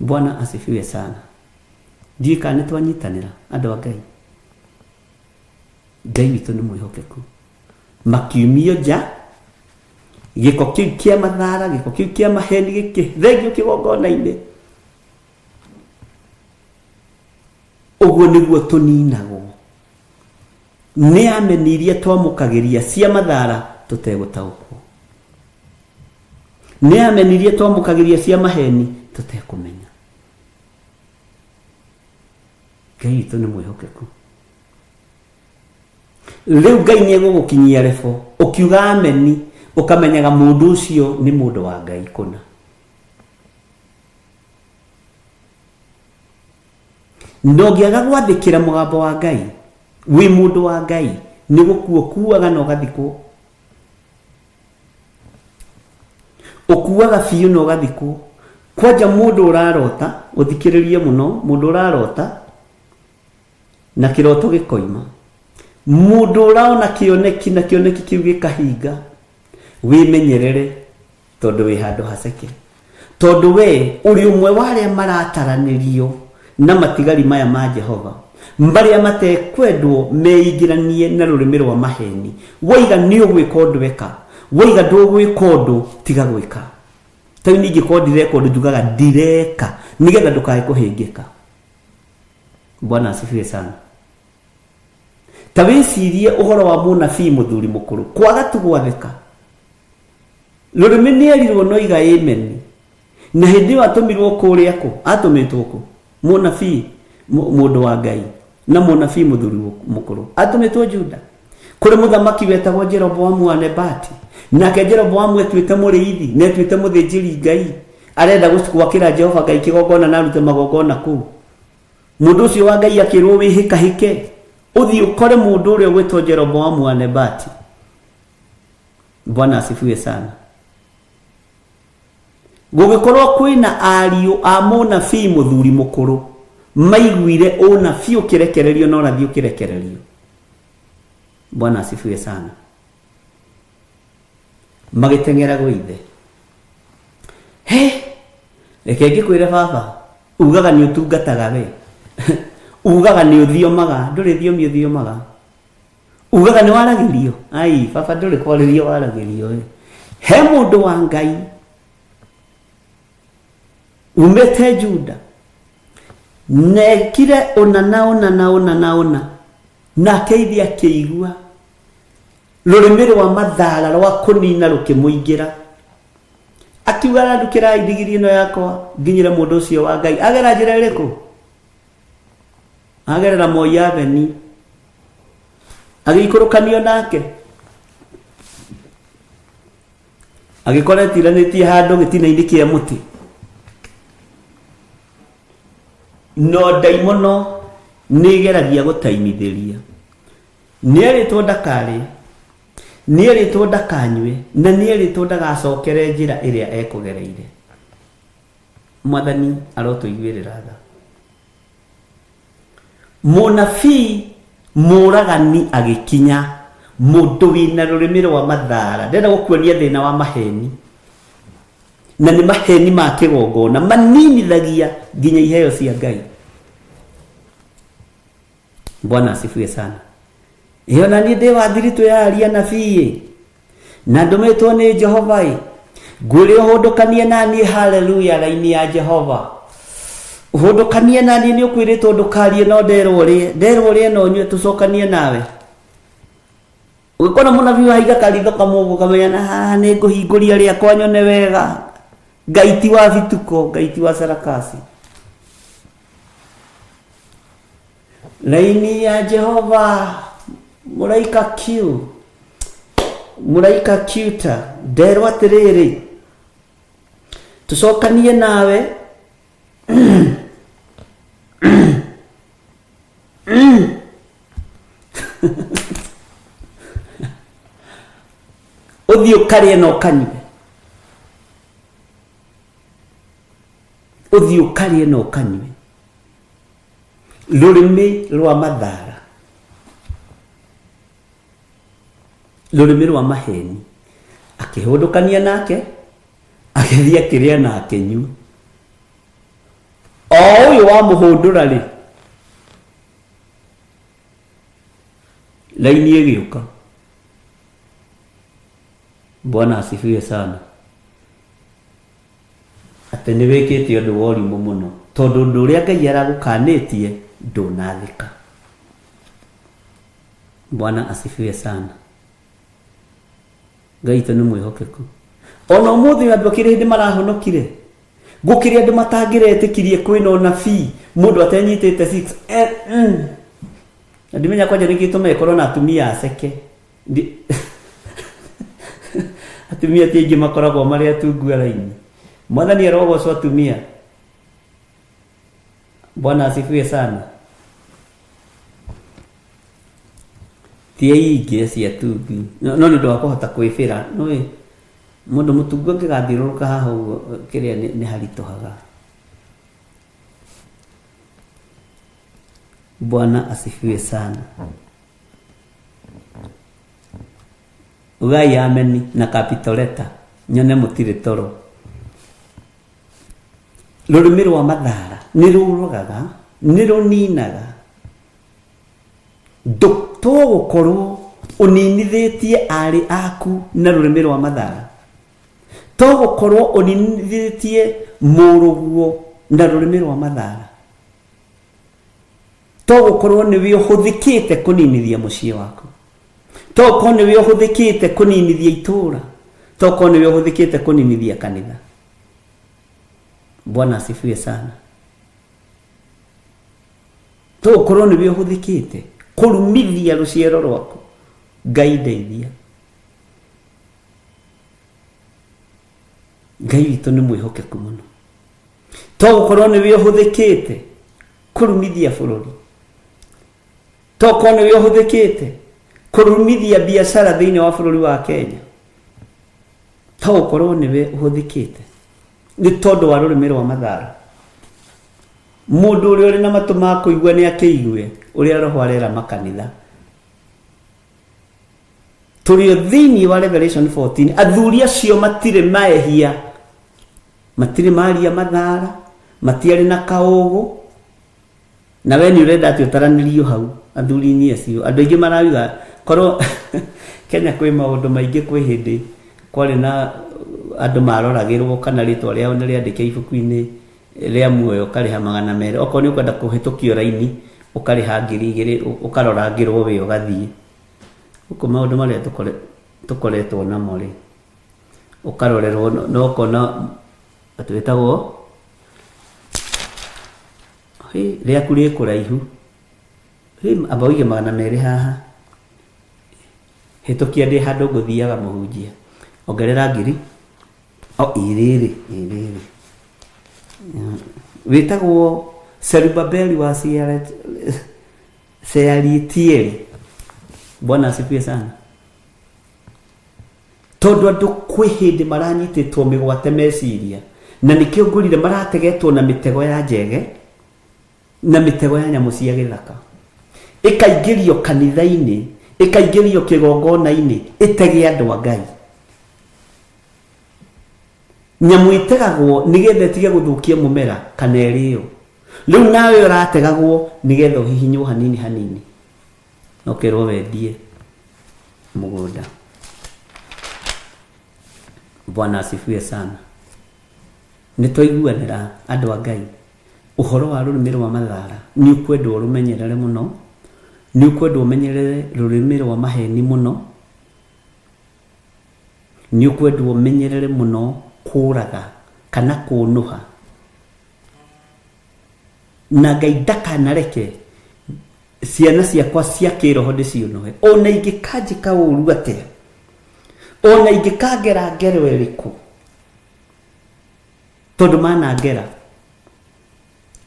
Bwana asifiwe sana. Ndika ni twanyitanira andu a Ngai. Ngai witu ni mwihokeku. Makiumio ja giko kiu kia Mathara giko kiu kia Maheni giki thegio kigongona-ini uguo niguo tuninagwo. Ni amenirie twamukagiria cia Mathara tutegutaukwo. Ni amenirie twamukagiria cia Maheni tutekumenya. Ngai witu ni mwihokeku. Riu Ngai ni egugukinyia rebo ukiuga ameni ukamenyaga mundu ucio ni mundu wa Ngai kuna. Ndongiaga gwathikira mugambo wa Ngai wi mundu wa Ngai ni gukuo kuaga no gathikwo. Ukuaga fiu no gathikwo. Kwaja mundu urarota uthikiririe muno mundu urarota na kiroto gikoima. Mundu uraona kioneki na kioneki kiu gikahinga wimenyerere tondu wi handu haceke. Tondu we uri umwe waria marataranirio na matigari maya ma Jehova mbaria matekwendwo meigiranie na rurimi rwa Maheni. Waiga ni ugwika undu weka waiga ndugwika undu tiga gwika. Tawi ningi ko direka undu njugaga direka nigetha ndukae kuhingika. Bwana asifiwe sana. Tawicirie uhoro wa munabii muthuri mukuru kwaga tugwatheka. Rurimi ni erirwo no iga amen. Na hindi watumirwo kuria ko atumitwo ko munabii mundu wa Ngai na munabii muthuri mukuru atumitwo Juda kuri muthamaki wetagwo Jeroboamu wa Nebati. Nake Jeroboamu etwite muriithi netwite muthinjiri Ngai arenda gwakira Jehova Ngai kigongona na rute magongona ku. Mundu ucio wa Ngai akirwo wihika hike uthi ukore mundu uria gwetwo Jeroboamu wa Nebati. Bwana asifiwe sana. Gugikorwo kwina ariu a munabii muthuri mukuru maiguire unabii ukirekererio no rathi ukirekererio. Bwana asifiwe sana. Magitengera gwithe reke ngikwire baba ugaga ni utungataga we ugaga ni uthiomaga nduri thiomi uthiomaga ugaga ni waragirio ai baba nduri kwaririo waragirio we he mundu wa Ngai umete Juda nekire ona na keithia keigua rurimi rwa Mathara rwa kunina rukimuingira akiuga ndukira indigiri ino yakwa nginyire mundu ucio wa Ngai agera njira iriku agerera Moi Avenue agikurukanio nake agikora tiranitie handu gitina-ini kia muti no daimono nigeragia gutaimithiria nieritwo ndakari nieritwo ndakanywe na nieritwo ndagacokere njira iria ekugereire. Mwathani arotuiguirira tha. Munabii muragani agikinya mundu wina rurimi rwa Mathara ndenda gukuonia thina wa Maheni na ni Maheni ma kigongona maninithagia nginya iheo cia Ngai. Bwana asifiwe sana. Iyo na ni ndiwathirito ya aria nabii na ndumitwo ni Jehova ngwire uhundukanie nani haleluya raini ya Jehova uhundukanie nani ni ukwiritwo ndukarie no nderwo rie no nywe tucokanie nawe ukona munabii wa higa karitho kamugo kamenya na ni nguhinguria ria kwanyone wega ngaiti wa vituko ngaiti wa sarakasi raini ya Jehova muraika Q muraika Qta nderwa atiriri tucokanie nawe uthii ukarie na ukanywe, uthii ukarie na ukanywe. Rurimi rwa mathara, rurimi rwa maheni, akihundukania nake akithia kiria na akenyua. O uyu wa muhundura ri laini igiuka. Bwana asifiwe sana. Ati ni wikite undu wa urimu muno, tondu undu uria Ngai aragukanitie ndunathika. Bwana asifiwe sana. Ngai tu ni mwihokeku. Ona umuthi andu akiri hindi marahonokire, gukiri andu matangiretikirie kwina unabii mundu atenyitite 6 ndimenya kwanja nikitume korona atumia aceke atumia tiingi makoragwo mari atungu araini. Mwathani arogocwo atumia. Bwana asifiwe sana. Tie ingi cia tungu no ni ndo kuhota kwifira no mundu mutungu ngigathiruruka haha uguo kiria ni haritohaga. Bwana asifiwe sana. Ugai ameni na capital letter nyone mutire toro. Rurimi rwa mathara ni rurogaga, ni runinaga. Dokto gukorwo uninithitie ari aku na rurimi rwa mathara. To gukorwo uninithitie muruguo na rurimi rwa mathara. To gukorwo ni wi uhuthikite kuninithia mucii waku. To gukorwo ni wi uhuthikite kuninithia itura. To gukorwo ni wi uhuthikite kuninithia kanitha. Bwana asifiwe sana. To gukorwo ni wi uhuthikite kurumithia ruciaro rwaku. Ngai ndeithia. Ngai witu ni mwihokeku muno. To gukorwo ni wi uhuthikite kurumithia bururi. To gukorwo ni wi uhuthikite kurumithia biashara thiini wa bururi wa Kenya. To gukorwo ni wi uhuthikite ni tondu wa rurimi rwa mathara. Mundu uria uri na matu ma kuigua ni akiigue uria roho arera makanitha. Turio thiini wa Revelation 14 athuri acio matire maehia, matire maria mathara, matiari na kaugu. Na we ni urenda ati utaranirio hau athuri ni acio. Andu aingi marauga korwo Kenya kwi maundu maingi kwi hindi kwari na andu maroragirwo kana ritwa riao ni riandike ibuku-ini ria muoyo ukariha 200. Oko ni ukwenda kuhitukio raini ukariha 2,000 ukaroragirwo we ugathie. Uko maundu maria tukoretwo namo ri ukarorerwo no kona atwetagwo ria kuri kuraihu abauge 200 haha hitukia ndi handu nguthiaga muhunjia ongerera 1,000 o iriri witagwo Serubabeli wa Sealitieli. Bwana asifiwe sana. Tondu andu kwi hindi maranyititwo migwate meciria na nikio ngurire marategetwo na mitego ya njege na mitego ya nyamu cia githaka, ikaingirio kanitha-ini, ikaingirio kigongona-ini, itege andu a Ngai. Nyamu itegagwo nigetha tige guthukia mumera kana irio. Riu nawe urategagwo nigetha uhihinywo hanini hanini nokirwo wendie mugunda. Bwana asifiwe sana. Nitwaiguanira andu a Ngai uhoro wa rurimi rwa mathara ni ukwendwo rumenyerere muno, ni ukwendwo umenyerere rurimi rwa maheni muno, ni ukwendwo umenyerere muno kuraga kana kunuha. Na Ngai ndakanareke ciana ciakwa cia kiroho ndiciunuhe ona ingikajika uru atia, ona ingikagera ngero iriku, tondu manangera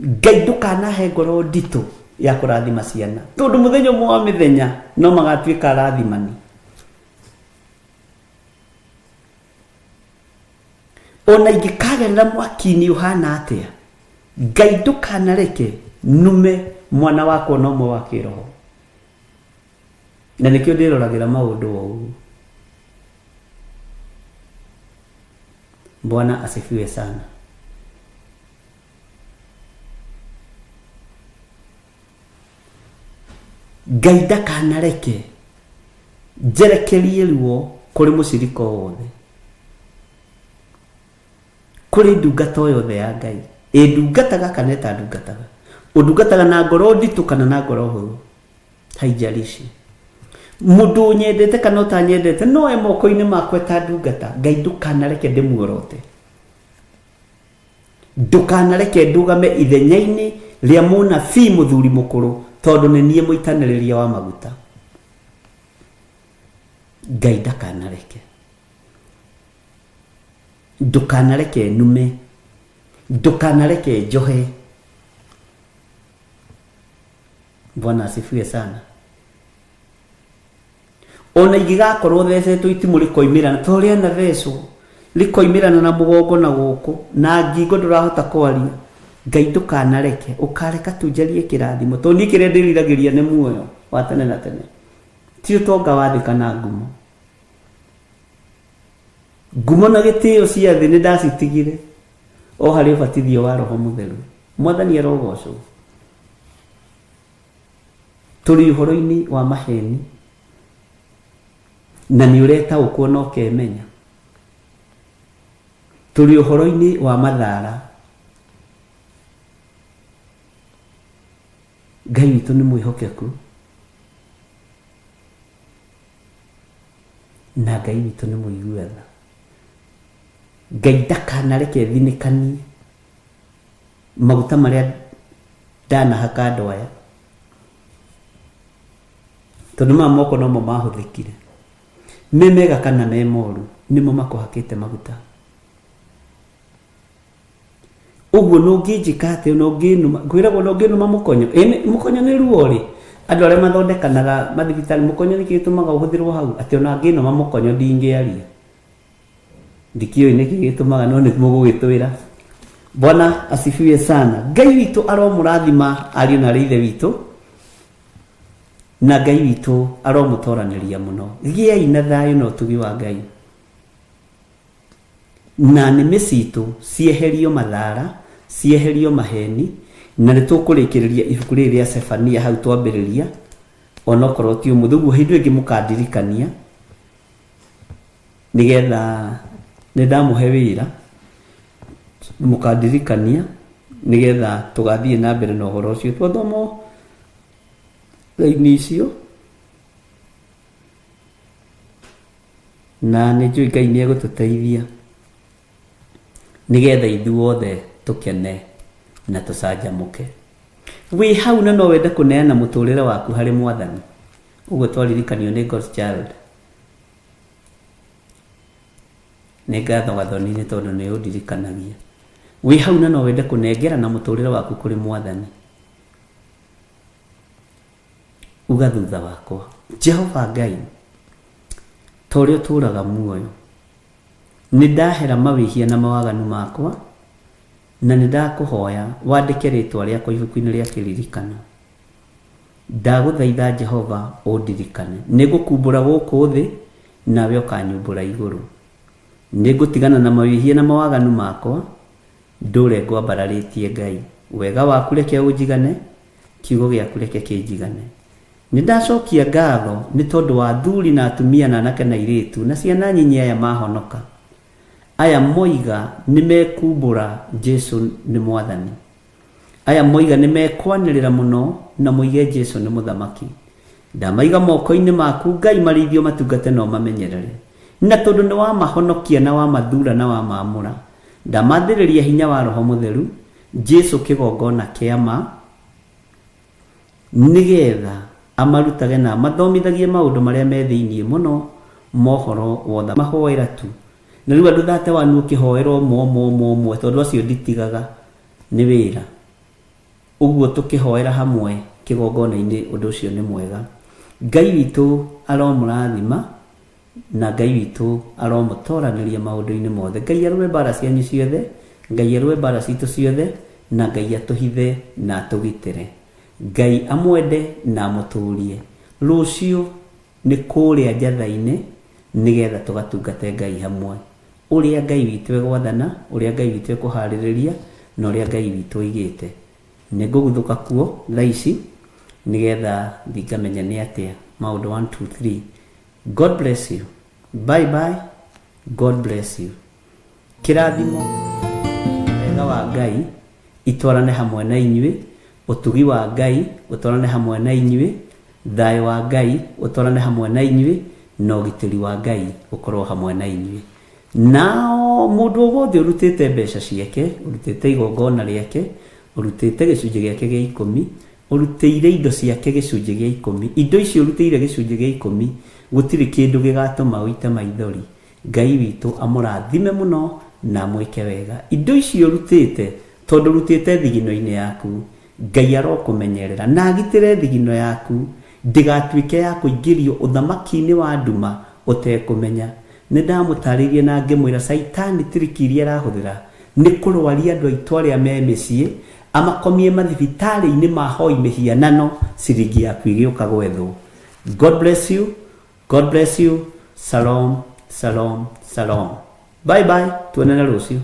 Ngai ndukanahe ngoro ndito ya kurathima ciana, tondu muthenya umwe wa mithenya no magatuika arathimani. ona ingĩkagerera mwaki-inĩ ũhana atĩa, Ngai ndũkanareke nume mwana wakwa na ũmwe wa kĩroho. Na nĩkĩo ndĩroragĩra maũndũ ũũ. Bwana asifiwe sana. Ngai ndakanareke njerekerie ruo kũrĩ mũcirika wothe, kũrĩ ndungata yothe ya Ngai. Ndungataga kana ndungataga, ũndungataga na ngoro nditũ kana na ngoro hũthũ, haijalishi. Mũndũ nyendete kana ũtanyendete no e moko-inĩ makwa ta ndungata. Ngai ndũkanareke ndĩmuorote, ndũkanareke ndũgame ithenya-inĩ rĩa mũnabii mũthuri mũkũrũ, tondũ nĩ niĩ mũitanĩrĩria wa maguta. Ngai ndakanareke, ndũkanareke nume, ndũkanareke njohe. Bwana asifiwe sana. Ona ingĩgakorwo thecetwo itimũ rĩkoimĩrana ta ũrĩa nathecwo rĩkoimĩrana na mũgongo na gũkũ na ngingo ndũrahota kwaria, Ngai ndũkanareke, ũkareka tunjarie kĩrathimo, tondũ niĩ kĩrĩa ndĩriragĩria nĩ muoyo wa tene na tene, ti ũtonga wa thĩ kana ngumo. Ngumo na gĩtĩo cia thĩ nĩ ndacitigire o harĩ ũbatithio wa Roho Mũtheru. Mwathani arogocwo. Tũrĩ ũhoro-inĩ wa maheni na nĩ ũretaũkwo na ũkemenya. Tũrĩ ũhoro-inĩ wa mathara. Ngai witũ nĩ mwĩhokeku na Ngai witũ nĩ mũiguatha. Ngai ndakanareke thinĩkanie maguta marĩa ndanahaka andũ aya, tondũ maya moko nomo mahũthĩkire. Me mega kana me moru nĩmo makũhakĩte maguta. Ũguo no ngĩnjĩka atĩ no ngĩnuma, ngwĩragwo no ngĩnuma mũkonyo. Mũkonyo nĩ ruo rĩ? Andũ arĩa mathondekanaga mathibitarĩ, mũkonyo nĩ gĩtũmaga ũhũthĩrwo hau, atĩ ona ngĩnuma mũkonyo ndingĩaria. Ndikĩũĩ nĩkĩ gĩtũmaga, no nĩ mũgũgĩtwĩra. Bwana asifiwe sana. Ngai witũ aromũrathima ariũ na ithe witũ, na Ngai witũ aromũtoranĩria mũno. Gĩai na thayũ na ũtugi wa Ngai, na nĩmĩ citũ cieherio mathara, cieherio maheni, na nĩ tũkũrĩkĩrĩria ibuku rĩrĩ rĩa Sefania hau twambĩrĩria, onokorwo ti ũmũthĩ. Ũguo hĩndĩ ĩngĩ mũkandirikania, nĩgetha nĩ ndamũhe wĩra, mũkandirikania nĩgetha tũgathiĩ na mbere na ũhoro ũcio. Twathoma raini icio na nĩ njũĩ Ngai nĩ egũtũteithia nĩgetha ithuothe tũkene na tũcanjamũke. Wĩ hau na no wende kũneana mũtũrĩre waku harĩ Mwathani. Ũguo twaririkanio nĩ God's Child. Nĩ ngatho gathoni-inĩ tondũ nĩ ũndirikanagia. Wĩ hau na no wende kũnengera na mũtũrĩre waku kũrĩ Mwathani. Uga thutha wakwa, Jehova Ngai, ta ũrĩa ũtũũraga muoyo, nĩ ndahera mawĩhia na mawaganu makwa, na nĩ ndakũhoya wandĩke rĩtwa rĩakwa ibuku-inĩ rĩa kĩririkano. Ndagũthaitha Jehova ũndirikane. Nĩ ngũkumbũra gũkũ thĩ, nawe ũkanyumbũra igũrũ. Nĩ ngũtigana na mawĩhia na mawaganu makwa, ndũre ngwambararĩtie Ngai. Wega waku reke ũnjigane, kiugo gĩaku reke kĩnjigane. Nĩ ndacokia ngatho nĩ tondũ wa athuri na atumia na anake na airĩtu na ciana nyinyi aya mahonoka. Aya moiga nĩ mekumbũra Jesu nĩ Mwathani. Aya moiga nĩ mekwanĩrĩra mũno na moige Jesu nĩ mũthamaki. Ndamaiga moko-inĩ maku Ngai, marĩithio matungate no mamenyerere. Na tondũ nĩ wamahonokia na wamathura na wamamũra, ndamathĩrĩria hinya wa Roho Mũtheru, Jesu kĩgongona kĩama, nĩgetha amarutage na mathomithagie maũndũ marĩa me thĩiniĩ mũno mohoro wothe mahoera tu. Na rĩu andũ thate wanu ũkĩhoerwo mwe tondũ acio nditigaga nĩ wĩra. Ũguo tũkĩhoera hamwe kĩgongona-inĩ, ũndũ ũcio nĩ mwega. Ngai witũ aromũrathima na Ngai witũ aromũtoranĩria maũndũ-inĩ mothe. Ngai arũe mbara cianyu ciothe, Ngai arũe mbara citũ ciothe, na Ngai atũhithe na atũgitĩre. Ngai amwende na amũtũrie. Rũciũ nĩ kũrĩa njatha-inĩ nĩgetha tũgatungate Ngai hamwe. Ũrĩa Ngai witũ egwathana, ũrĩa Ngai witũ ekũharĩrĩria, na ũrĩa Ngai witũ oigĩte. Nĩngũguthũka kuo thaa ici nĩgetha thikamenya nĩ atĩa maũndũ 1 2 3. God bless you. Bye bye. God bless you. Kĩrathimo wega wa Ngai itwarane hamwe na inyuĩ, ũtugi wa Ngai ũtwarane hamwe na inyuĩ, thayũ wa Ngai ũtwarane hamwe na inyuĩ, na ũgitĩri wa Ngai ũkorwo hamwe na inyuĩ. Nao mũndũ wothe ũrutĩte mbeca ciake, ũrutĩte igongona rĩake, ũrutĩte gĩcunjĩ gĩake gĩa 10, ũrutĩire indo ciake gĩcunjĩ gĩa 10, indo icio ũrutĩire gĩcunjĩ gĩa 10, gũtirĩ kĩndũ gĩgatũma ũite maithori. Ngai witũ amũrathime mũno na mwĩke wega. Indo icio ũrutĩte, tondũ ũrutĩte thigino-inĩ yaku, Ngai arokũmenyerera na agitĩre thigino yaku ndĩgatuĩke ya kũingĩrio ũthamaki-inĩ wa nduma ũtekũmenya. Nĩ ndamũtarĩirie na ngĩmwĩra Saitani tiriki iria arahũthĩra nĩ kũrwaria andũ aitũ arĩa me mĩciĩ, amakomie mathibitarĩ-inĩ mahoi mĩhianano, ciringi yaku igĩũka gwethwo. God bless you. God bless you. Shalom, shalom, shalom. Bye bye. Tuonane rũciũ.